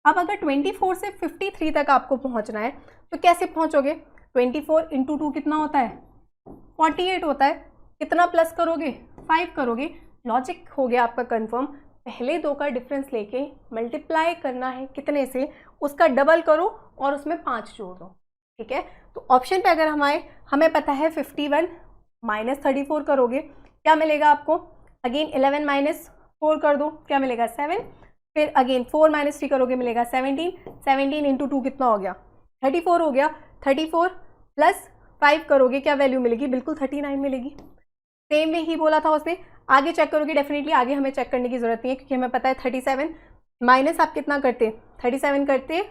अब अगर 24 से 53 तक आपको पहुंचना है तो कैसे पहुंचोगे, 24 × 2 कितना होता है 48 होता है, कितना प्लस करोगे 5 करोगे। लॉजिक हो गया आपका कंफर्म, पहले 2 का डिफरेंस लेके मल्टीप्लाई करना है कितने से, उसका डबल करो और उसमें 5 जोड़ दो। ठीक है, तो ऑप्शन पे अगर हम आए, हमें पता है 51 - 34 करोगे क्या मिलेगा आपको, अगेन 11 - 4 कर दो क्या मिलेगा 7, फिर अगेन 4 - 3 करोगे मिलेगा 17, 17 × 2 कितना हो गया 34 हो गया, 34 + 5 करोगे क्या वैल्यू मिलेगी, बिल्कुल 39 मिलेगी। सेम वे ही बोला था उसने, आगे चेक करोगे डेफिनेटली, आगे हमें चेक करने की जरूरत नहीं है क्योंकि हमें पता है 37 माइनस आप कितना करते 37 करते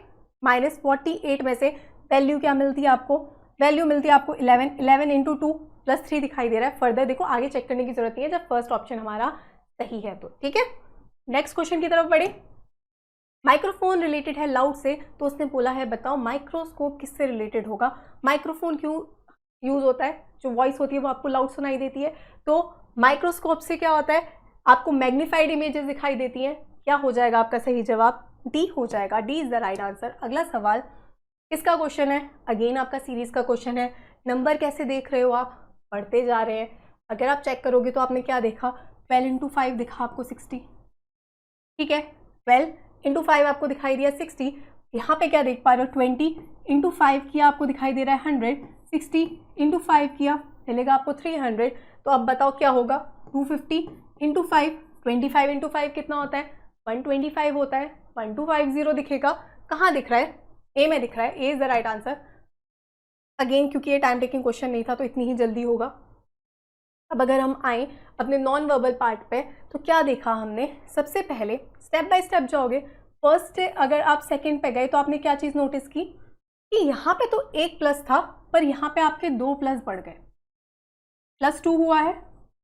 -48 में से वैल्यू क्या मिलती है आपको, वैल्यू मिलती है आपको 11, 11 × 2 + 3 दिखाई दे रहा है। फर्दर देखो आगे चेक करने की जरूरत नहीं है जब फर्स्ट ऑप्शन हमारा सही है तो। ठीक है, नेक्स्ट क्वेश्चन की तरफ बढ़े। माइक्रोफोन रिलेटेड है लाउड से, तो उसने बोला है बताओ माइक्रोस्कोप किससे रिलेटेड होगा। माइक्रोफोन क्यों यूज होता है, जो वॉइस होती है वो आपको लाउड सुनाई देती है, तो माइक्रोस्कोप से क्या होता है, आपको मैग्नीफाइड इमेजेस दिखाई देती हैं। क्या हो जाएगा आपका सही जवाब, डी हो जाएगा, D is the right answer. अगला सवाल किसका क्वेश्चन है, अगेन आपका सीरीज का क्वेश्चन है। नंबर कैसे देख रहे हो आप, बढ़ते जा रहे हैं। अगर आप चेक करोगे तो आपने क्या देखा, 12 इंटू 5 दिखा आपको 60, ठीक है, 12 इंटू 5 आपको दिखाई दिया 60। यहाँ पे क्या देख पा रहे हो, 20 इंटू 5 किया आपको दिखाई दे रहा है 100, 60 इंटू 5 किया मिलेगा आपको 300। तो अब बताओ क्या होगा, 250 इंटू 5, 25 इंटू 5 कितना होता है, 125 होता है। 1250 दिखेगा, कहाँ दिख रहा है, ए में दिख रहा है, A is the right answer. Again क्योंकि ये टाइम टेकिंग क्वेश्चन नहीं था तो इतनी ही जल्दी होगा। अब अगर हम आए अपने नॉन वर्बल पार्ट पे, तो क्या देखा हमने, सबसे पहले स्टेप बाय स्टेप जाओगे। फर्स्ट अगर आप सेकंड पे गए तो आपने क्या चीज़ नोटिस की कि यहाँ पे तो एक प्लस था पर यहाँ पे आपके 2 प्लस बढ़ गए, +2 हुआ है,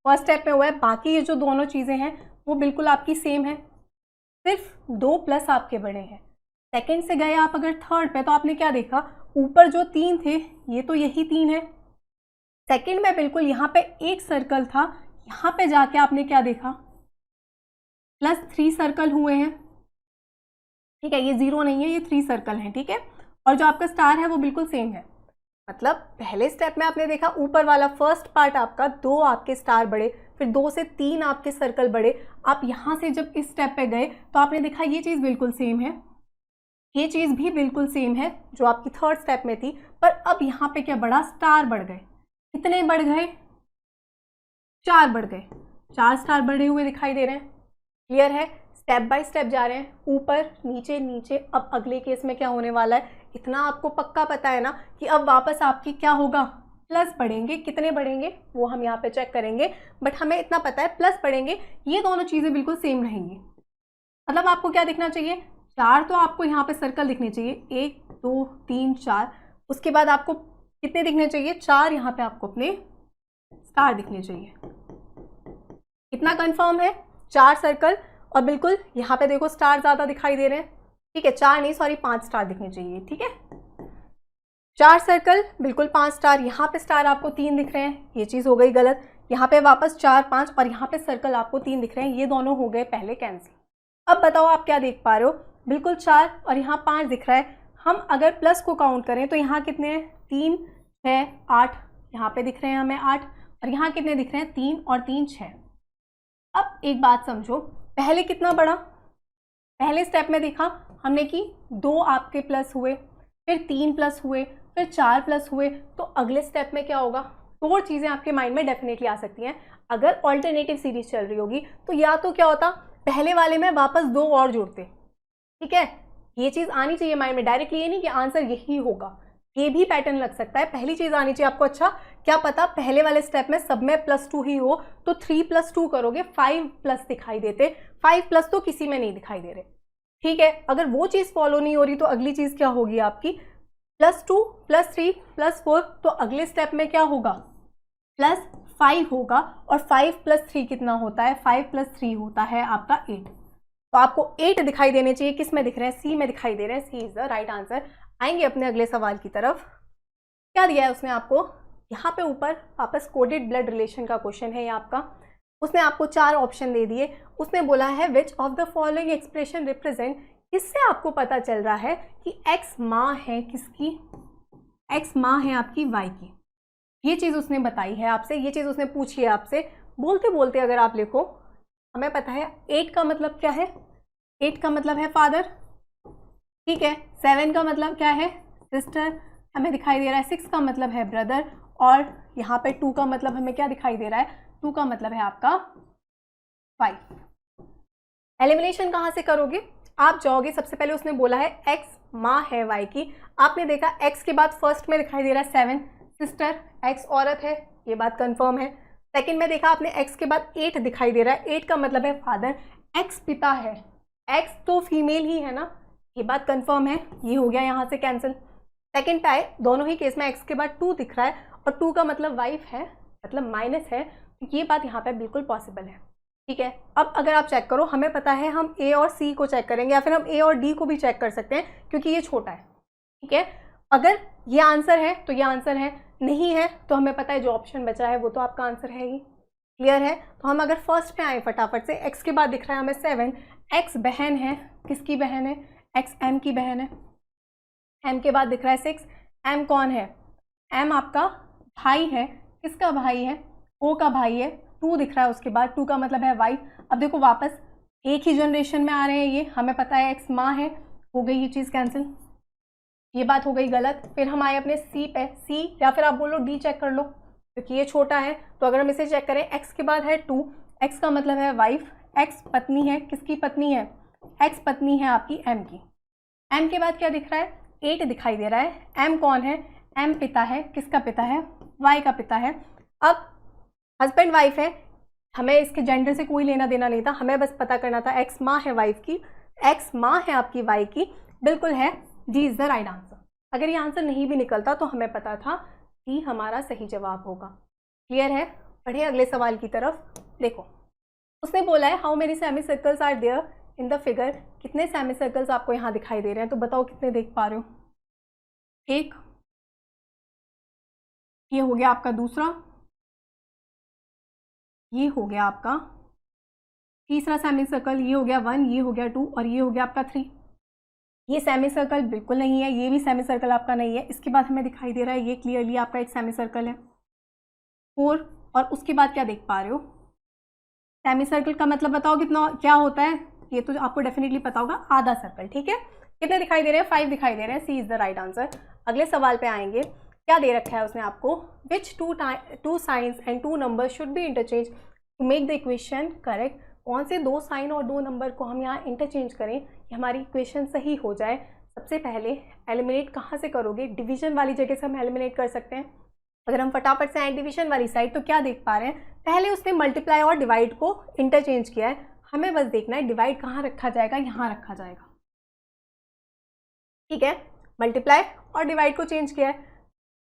फर्स्ट स्टेप में हुआ है। बाकी ये जो दोनों चीज़ें हैं वो बिल्कुल आपकी सेम है, सिर्फ 2 प्लस आपके बढ़े हैं। सेकंड से गए आप अगर थर्ड पे, तो आपने क्या देखा, ऊपर जो 3 थे ये तो यही 3 है। सेकंड में बिल्कुल यहाँ पे एक सर्कल था, यहाँ पे जाके आपने क्या देखा, +3 सर्कल हुए हैं, ठीक है, ये 0 नहीं है, ये 3 सर्कल हैं, ठीक है। और जो आपका स्टार है वो बिल्कुल सेम है। मतलब पहले स्टेप में आपने देखा ऊपर वाला फर्स्ट पार्ट आपका 2 आपके स्टार बढ़े, फिर 2 से 3 आपके सर्कल बढ़े। आप यहाँ से जब इस स्टेप पे गए तो आपने देखा ये चीज़ बिल्कुल सेम है, ये चीज़ भी बिल्कुल सेम है जो आपकी थर्ड स्टेप में थी। पर अब यहाँ पे क्या बढ़ा, स्टार बढ़ गए। कितने बढ़ गए, 4 बढ़ गए, 4 स्टार बढ़े हुए दिखाई दे रहे हैं। क्लियर है, स्टेप बाय स्टेप जा रहे हैं, ऊपर नीचे नीचे। अब अगले केस में क्या होने वाला है, इतना आपको पक्का पता है ना कि अब वापस आपकी क्या होगा, प्लस बढ़ेंगे। कितने बढ़ेंगे वो हम यहाँ पे चेक करेंगे, बट हमें इतना पता है प्लस बढ़ेंगे। ये दोनों चीज़ें बिल्कुल सेम रहेंगी। मतलब आपको क्या दिखना चाहिए, 4 तो आपको यहाँ पे सर्कल दिखने चाहिए, 1 2 3 4। उसके बाद आपको कितने दिखने चाहिए, 4 यहाँ पे आपको अपने स्टार दिखने चाहिए। कितना कंफर्म है, 4 सर्कल, और बिल्कुल यहाँ पे देखो स्टार ज़्यादा दिखाई दे रहे हैं, ठीक है, 4 नहीं सॉरी 5 स्टार दिखने चाहिए, ठीक है। 4 सर्कल बिल्कुल 5 स्टार, यहाँ पे स्टार आपको 3 दिख रहे हैं, ये चीज़ हो गई गलत। यहाँ पे वापस 4 5 और यहाँ पे सर्कल आपको 3 दिख रहे हैं, ये दोनों हो गए पहले कैंसिल। अब बताओ आप क्या देख पा रहे हो, बिल्कुल 4 और यहाँ 5 दिख रहा है। हम अगर प्लस को काउंट करें तो यहाँ कितने हैं, 3 6 8, यहाँ पे दिख रहे हैं हमें 8, और यहाँ कितने दिख रहे हैं, 3 और 3 6। अब एक बात समझो, पहले कितना बढ़ा, पहले स्टेप में देखा हमने कि 2 आपके प्लस हुए, फिर 3 प्लस हुए, फिर 4 प्लस हुए। तो अगले स्टेप में क्या होगा, 2 चीज़ें आपके माइंड में डेफिनेटली आ सकती हैं। अगर ऑल्टरनेटिव सीरीज चल रही होगी तो या तो क्या होता, पहले वाले में वापस 2 और जोड़ते, ठीक है, ये चीज़ आनी चाहिए माइंड में। डायरेक्टली ये नहीं कि आंसर यही होगा, ये भी पैटर्न लग सकता है। पहली चीज़ आनी चाहिए आपको, अच्छा क्या पता पहले वाले स्टेप में सब में +2 ही हो, तो 3 + 2 करोगे 5 प्लस दिखाई देते, 5 प्लस तो किसी में नहीं दिखाई दे रहे, ठीक है। अगर वो चीज़ फॉलो नहीं हो रही तो अगली चीज़ क्या होगी आपकी, +2 +3 +4। तो अगले स्टेप में क्या होगा, +5 होगा, और 5 + 3 कितना होता है, 5 + 3 होता है आपका 8। तो आपको 8 दिखाई देने चाहिए, किस में दिख रहे हैं, सी में दिखाई दे रहे हैं, सी इज द राइट आंसर। आएंगे अपने अगले सवाल की तरफ। क्या दिया है उसने आपको, यहाँ पे ऊपर वापस कोडेड ब्लड रिलेशन का क्वेश्चन है ये आपका। उसने आपको 4 ऑप्शन दे दिए। उसने बोला है which of the following expression represent, इससे आपको पता चल रहा है कि x माँ है किसकी, x माँ है आपकी y की। ये चीज़ उसने बताई है आपसे, ये चीज़ उसने पूछी है आपसे। बोलते बोलते अगर आप लिखो, हमें पता है 8 का मतलब क्या है, 8 का मतलब है फादर, ठीक है। 7 का मतलब क्या है, सिस्टर, हमें दिखाई दे रहा है। 6 का मतलब है ब्रदर, और यहाँ पे 2 का मतलब हमें क्या दिखाई दे रहा है, 2 का मतलब है आपका 5। एलिमिनेशन कहाँ से करोगे, आप जाओगे, सबसे पहले उसने बोला है x माँ है y की। आपने देखा x के बाद फर्स्ट में दिखाई दे रहा है 7, सिस्टर, x औरत है, ये बात कंफर्म है। सेकंड में देखा आपने x के बाद 8 दिखाई दे रहा है, 8 का मतलब है फादर, x पिता है, x तो फीमेल ही है ना, ये बात कंफर्म है, ये हो गया यहाँ से कैंसिल। सेकंड पे आए, दोनों ही केस में x के बाद 2 दिख रहा है, और 2 का मतलब वाइफ है, मतलब माइनस है, तो ये बात यहाँ पे बिल्कुल पॉसिबल है, ठीक है, अब अगर आप चेक करो, हमें पता है हम ए और सी को चेक करेंगे या फिर हम ए और डी को भी चेक कर सकते हैं क्योंकि ये छोटा है। ठीक है, अगर ये आंसर है तो ये आंसर है, नहीं है तो हमें पता है जो ऑप्शन बचा है वो तो आपका आंसर है ही। क्लियर है? तो हम अगर फर्स्ट पे आए फटाफट से, एक्स के बाद दिख रहा है हमें 7, एक्स बहन है, किसकी बहन है? एक्स एम की बहन है। एम के बाद दिख रहा है 6, एम कौन है? एम आपका भाई है, किसका भाई है? ओ का भाई है। 2 दिख रहा है उसके बाद, 2 का मतलब है वाइफ। अब देखो वापस एक ही जनरेशन में आ रहे हैं ये, हमें पता है एक्स माँ है, हो गई ये चीज़ कैंसिल, ये बात हो गई गलत। फिर हम आए अपने सी पे, सी या फिर आप बोलो डी चेक कर लो क्योंकि ये छोटा है। तो अगर हम इसे चेक करें, एक्स के बाद है 2, एक्स का मतलब है वाइफ, एक्स पत्नी है, किसकी पत्नी है? एक्स पत्नी है आपकी एम की। एम के बाद क्या दिख रहा है? 8 दिखाई दे रहा है। एम कौन है? एम पिता है, किसका पिता है? वाई का पिता है। अब हस्बैंड वाइफ है, हमें इसके जेंडर से कोई लेना देना नहीं था, हमें बस पता करना था एक्स माँ है वाइफ की, एक्स माँ है आपकी वाई की, बिल्कुल है, D is the right answer. अगर ये आंसर नहीं भी निकलता तो हमें पता था कि हमारा सही जवाब होगा। क्लियर है? बढ़े अगले सवाल की तरफ। देखो उसने बोला है how many semi circles are there in the figure, कितने सेमी सर्कल्स आपको यहाँ दिखाई दे रहे हैं, तो बताओ कितने देख पा रहे हो? एक, ये हो गया आपका दूसरा, ये हो गया आपका तीसरा सेमी सर्कल, ये हो गया 1, ये हो गया 2 और ये हो गया आपका 3। ये सेमी सर्कल बिल्कुल नहीं है, ये भी सेमी सर्कल आपका नहीं है। इसके बाद हमें दिखाई दे रहा है ये क्लियरली आपका एक सेमी सर्कल है 4। और उसके बाद क्या देख पा रहे हो? सेमी सर्कल का मतलब बताओ कितना क्या होता है, ये तो आपको डेफिनेटली पता होगा, आधा सर्कल। ठीक है, कितने दिखाई दे रहे हैं? 5 दिखाई दे रहे हैं, सी इज द राइट आंसर। अगले सवाल पे आएंगे, क्या दे रखा है उसने आपको? Which two signs and 2 number should be interchange to make the equation correct. कौन से 2 साइन और 2 नंबर को हम यहाँ इंटरचेंज करें कि हमारी इक्वेशन सही हो जाए? सबसे पहले एलिमिनेट कहाँ से करोगे? डिवीजन वाली जगह से हम एलिमिनेट कर सकते हैं। अगर हम फटाफट से आए डिवीजन वाली साइड तो क्या देख पा रहे हैं? पहले उसने मल्टीप्लाई और डिवाइड को इंटरचेंज किया है, हमें बस देखना है डिवाइड कहाँ रखा जाएगा, यहाँ रखा जाएगा। ठीक है, मल्टीप्लाई और डिवाइड को चेंज किया है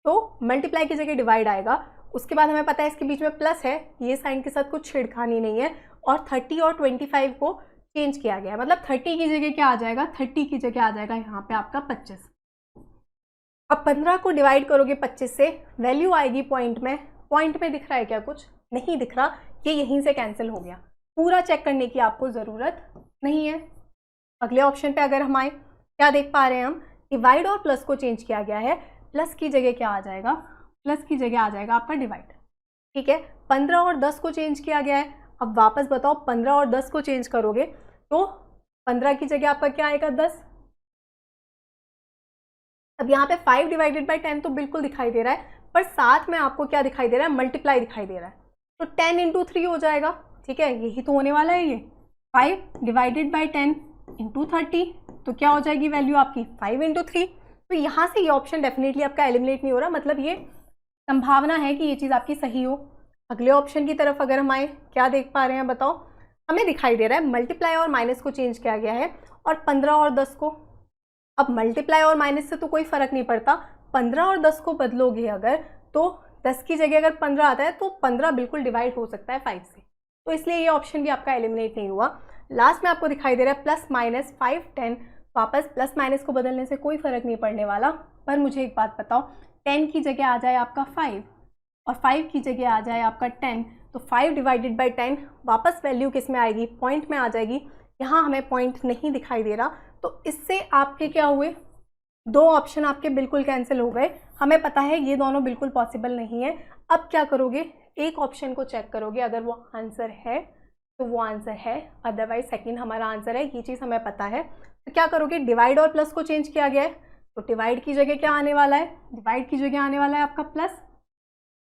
तो मल्टीप्लाई की जगह डिवाइड आएगा। उसके बाद हमें पता है इसके बीच में प्लस है, ये साइन के साथ कुछ छेड़खानी नहीं है। और 30 और 25 को चेंज किया गया है, मतलब 30 की जगह क्या आ जाएगा? 30 की जगह आ जाएगा यहाँ पे आपका 25। अब 15 को डिवाइड करोगे 25 से, वैल्यू आएगी पॉइंट में। पॉइंट में दिख रहा है क्या? कुछ नहीं दिख रहा, ये यहीं से कैंसिल हो गया। पूरा चेक करने की आपको ज़रूरत नहीं है। अगले ऑप्शन पे अगर हम आए, क्या देख पा रहे हैं हम? डिवाइड और प्लस को चेंज किया गया है, प्लस की जगह क्या आ जाएगा? प्लस की जगह आ जाएगा आपका डिवाइड। ठीक है, 15 और 10 को चेंज किया गया है। अब वापस बताओ 15 और 10 को चेंज करोगे तो 15 की जगह आपका क्या आएगा? 10। अब यहाँ पे 5 डिवाइडेड बाई 10 तो बिल्कुल दिखाई दे रहा है, पर साथ में आपको क्या दिखाई दे रहा है? मल्टीप्लाई दिखाई दे रहा है, तो 10 इंटू 3 हो जाएगा। ठीक है, यही तो होने वाला है ये। 5 डिवाइडेड बाई 10 इंटू 30, तो क्या हो जाएगी वैल्यू आपकी? 5 इंटू 3। तो यहाँ से ये ऑप्शन डेफिनेटली आपका एलिमिनेट नहीं हो रहा, मतलब ये संभावना है कि ये चीज़ आपकी सही हो। अगले ऑप्शन की तरफ अगर हम आए, क्या देख पा रहे हैं बताओ? हमें दिखाई दे रहा है मल्टीप्लाई और माइनस को चेंज किया गया है और 15 और 10 को। अब मल्टीप्लाई और माइनस से तो कोई फर्क नहीं पड़ता, 15 और 10 को बदलोगे अगर तो 10 की जगह अगर 15 आता है तो 15 बिल्कुल डिवाइड हो सकता है 5 से, तो इसलिए ये ऑप्शन भी आपका एलिमिनेट नहीं हुआ। लास्ट में आपको दिखाई दे रहा है प्लस माइनस 5 10, वापस प्लस माइनस को बदलने से कोई फर्क नहीं पड़ने वाला। पर मुझे एक बात बताओ, 10 की जगह आ जाए आपका 5 और 5 की जगह आ जाए आपका 10, तो 5 डिवाइडेड बाई 10 वापस वैल्यू किस में आएगी? पॉइंट में आ जाएगी। यहाँ हमें पॉइंट नहीं दिखाई दे रहा, तो इससे आपके क्या हुए? 2 ऑप्शन आपके बिल्कुल कैंसिल हो गए। हमें पता है ये दोनों बिल्कुल पॉसिबल नहीं है। अब क्या करोगे? एक ऑप्शन को चेक करोगे, अगर वो आंसर है तो वो आंसर है, अदरवाइज सेकंड हमारा आंसर है, ये चीज़ हमें पता है। तो क्या करोगे? डिवाइड और प्लस को चेंज किया गया है, तो डिवाइड की जगह क्या आने वाला है? डिवाइड की जगह आने वाला है आपका प्लस,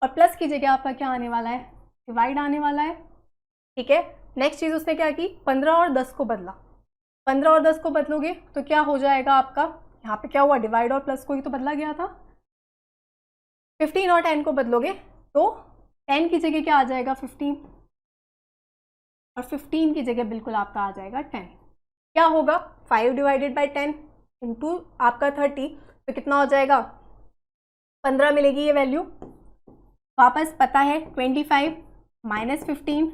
और प्लस की जगह आपका क्या आने वाला है? डिवाइड आने वाला है। ठीक है, नेक्स्ट चीज़ उसने क्या की? 15 और 10 को बदला। 15 और 10 को बदलोगे तो क्या हो जाएगा आपका? यहाँ पे क्या हुआ? डिवाइड और प्लस को ही तो बदला गया था। 15 और 10 को बदलोगे तो 10 की जगह क्या आ जाएगा? 15, और 15 की जगह बिल्कुल आपका आ जाएगा 10। क्या होगा? 5 डिवाइडेड बाई 10 इंटू आपका 30, तो कितना हो जाएगा? 15 मिलेगी ये वैल्यू। वापस पता है 25 माइनस 15,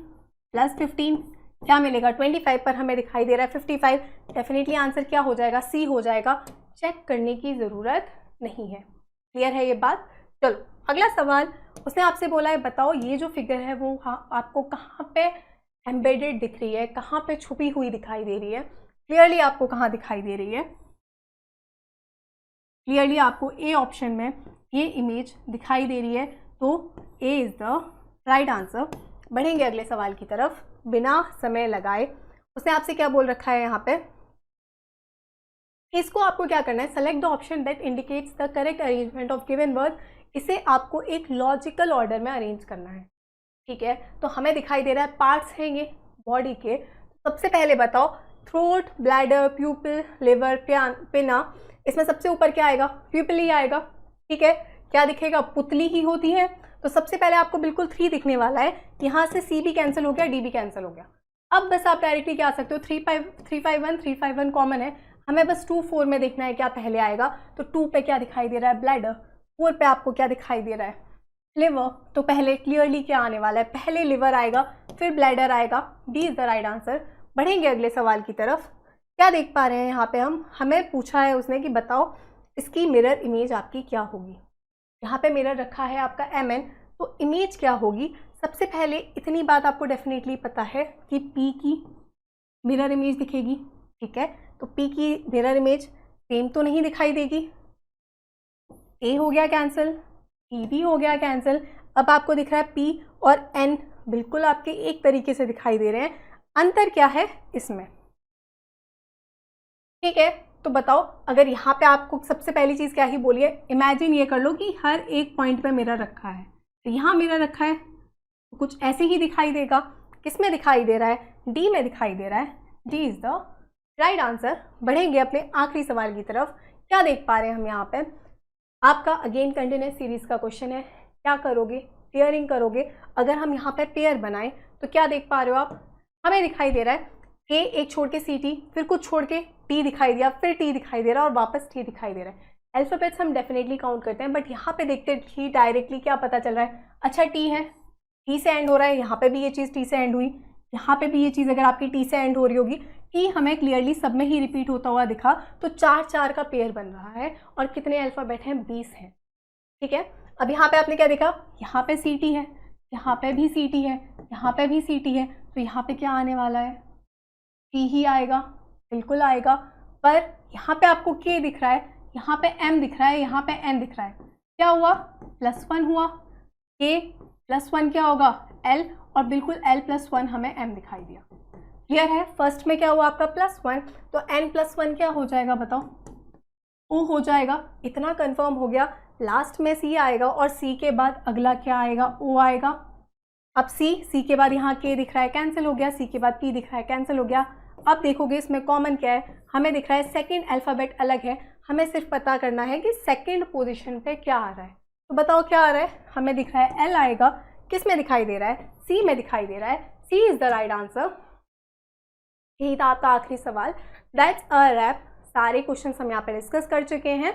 प्लस 15 क्या मिलेगा 25 पर हमें दिखाई दे रहा है 55, डेफिनेटली आंसर क्या हो जाएगा सी हो जाएगा, चेक करने की ज़रूरत नहीं है। क्लियर है ये बात। चलो अगला सवाल, उसने आपसे बोला है बताओ ये जो फिगर है वो आपको कहाँ पे एम्बेडेड दिख रही है, कहाँ पे छुपी हुई दिखाई दे रही है, क्लियरली आपको कहाँ दिखाई दे रही है, क्लियरली आपको ए ऑप्शन में ये इमेज दिखाई दे रही है, तो A is the right answer. बढ़ेंगे अगले सवाल की तरफ बिना समय लगाए। उसने आपसे क्या बोल रखा है यहाँ पे, इसको आपको क्या करना है, select the option that indicates the correct arrangement of given word. इसे आपको एक लॉजिकल ऑर्डर में अरेंज करना है, ठीक है। तो हमें दिखाई दे रहा है पार्ट्स हैं ये बॉडी के। सबसे पहले बताओ थ्रोट, ब्लैडर, प्यूपिल, लिवर, पिना, इसमें सबसे ऊपर क्या आएगा, प्यूपिल ही आएगा, ठीक है। क्या दिखेगा, पुतली ही होती है। तो सबसे पहले आपको बिल्कुल 3 दिखने वाला है, यहाँ से सी भी कैंसिल हो गया, डी भी कैंसिल हो गया। अब बस आप डायरेक्टली क्या आ सकते हो, 351 कॉमन है, हमें बस 2 4 में देखना है क्या पहले आएगा। तो 2 पे क्या दिखाई दे रहा है, ब्लैडर, 4 पे आपको क्या दिखाई दे रहा है, लिवर। तो पहले क्लियरली क्या आने वाला है, पहले लिवर आएगा फिर ब्लैडर आएगा, D is the right answer. बढ़ेंगे अगले सवाल की तरफ। क्या देख पा रहे हैं यहाँ पे हमें पूछा है उसने कि बताओ इसकी मिरर इमेज आपकी क्या होगी। यहाँ पे मिरर रखा है आपका MN, तो इमेज क्या होगी। सबसे पहले इतनी बात आपको डेफिनेटली पता है कि P की मिरर इमेज दिखेगी, ठीक है। तो P की मिरर इमेज सेम तो नहीं दिखाई देगी, A हो गया कैंसिल, P भी हो गया कैंसिल। अब आपको दिख रहा है P और N बिल्कुल आपके एक तरीके से दिखाई दे रहे हैं, अंतर क्या है इसमें, ठीक है। तो बताओ अगर यहाँ पे आपको सबसे पहली चीज़ क्या ही बोलिए, इमेजिन ये कर लो कि हर एक पॉइंट पे मिरर रखा है, तो यहाँ मिरर रखा है तो कुछ ऐसे ही दिखाई देगा। किस में दिखाई दे रहा है, डी में दिखाई दे रहा है, D is the right answer. बढ़ेंगे अपने आखिरी सवाल की तरफ। क्या देख पा रहे हैं हम यहाँ पे, आपका अगेन कंटिन्यूस सीरीज का क्वेश्चन है, क्या करोगे, पेयरिंग करोगे। अगर हम यहाँ पे पेयर बनाएं तो क्या देख पा रहे हो आप, हमें दिखाई दे रहा है ए एक छोड़ के सी टी, फिर कुछ छोड़ के टी दिखाई दिया, फिर टी दिखाई दे रहा है और वापस टी दिखाई दे रहा है। अल्फ़ाबेट्स हम डेफिनेटली काउंट करते हैं, बट यहाँ पे देखते ही डायरेक्टली क्या पता चल रहा है, अच्छा टी है, टी से एंड हो रहा है, यहाँ पे भी ये चीज़ टी से एंड हुई, यहाँ पे भी ये चीज़ अगर आपकी टी से एंड हो रही होगी, टी हमें क्लियरली सब में ही रिपीट होता हुआ दिखा, तो 4 का पेयर बन रहा है। और कितने अल्फ़ाबेट हैं, 20 हैं, ठीक है। अब यहाँ पे आपने क्या देखा, यहाँ पे सी टी है, यहाँ पे भी सी टी है, यहाँ पे भी सी टी है, तो यहाँ पे क्या आने वाला है, टी ही आएगा, बिल्कुल आएगा। पर यहाँ पे आपको के दिख रहा है, यहाँ पे एम दिख रहा है, यहाँ पे एन दिख रहा है, क्या हुआ, +1 हुआ, के +1 क्या होगा, एल, और बिल्कुल l+1 हमें m दिखाई दिया। क्लियर है, फर्स्ट में क्या हुआ आपका +1, तो n+1 क्या हो जाएगा बताओ, o हो जाएगा। इतना कंफर्म हो गया, लास्ट में c आएगा और c के बाद अगला क्या आएगा, o आएगा। अब c के बाद यहाँ k दिख रहा है, कैंसिल हो गया, c के बाद p दिख रहा है, कैंसिल हो गया। अब देखोगे इसमें कॉमन क्या है, हमें दिख रहा है सेकेंड अल्फ़ाबेट अलग है, हमें सिर्फ पता करना है कि सेकेंड पोजिशन पे क्या आ रहा है। तो बताओ क्या आ रहा है, हमें दिख रहा है l आएगा, किस में दिखाई दे रहा है, सी में दिखाई दे रहा है, सी इज़ द राइट आंसर। यही था आपका आखिरी सवाल। दैट्स अ रैप, सारे क्वेश्चंस हम यहाँ पे डिस्कस कर चुके हैं।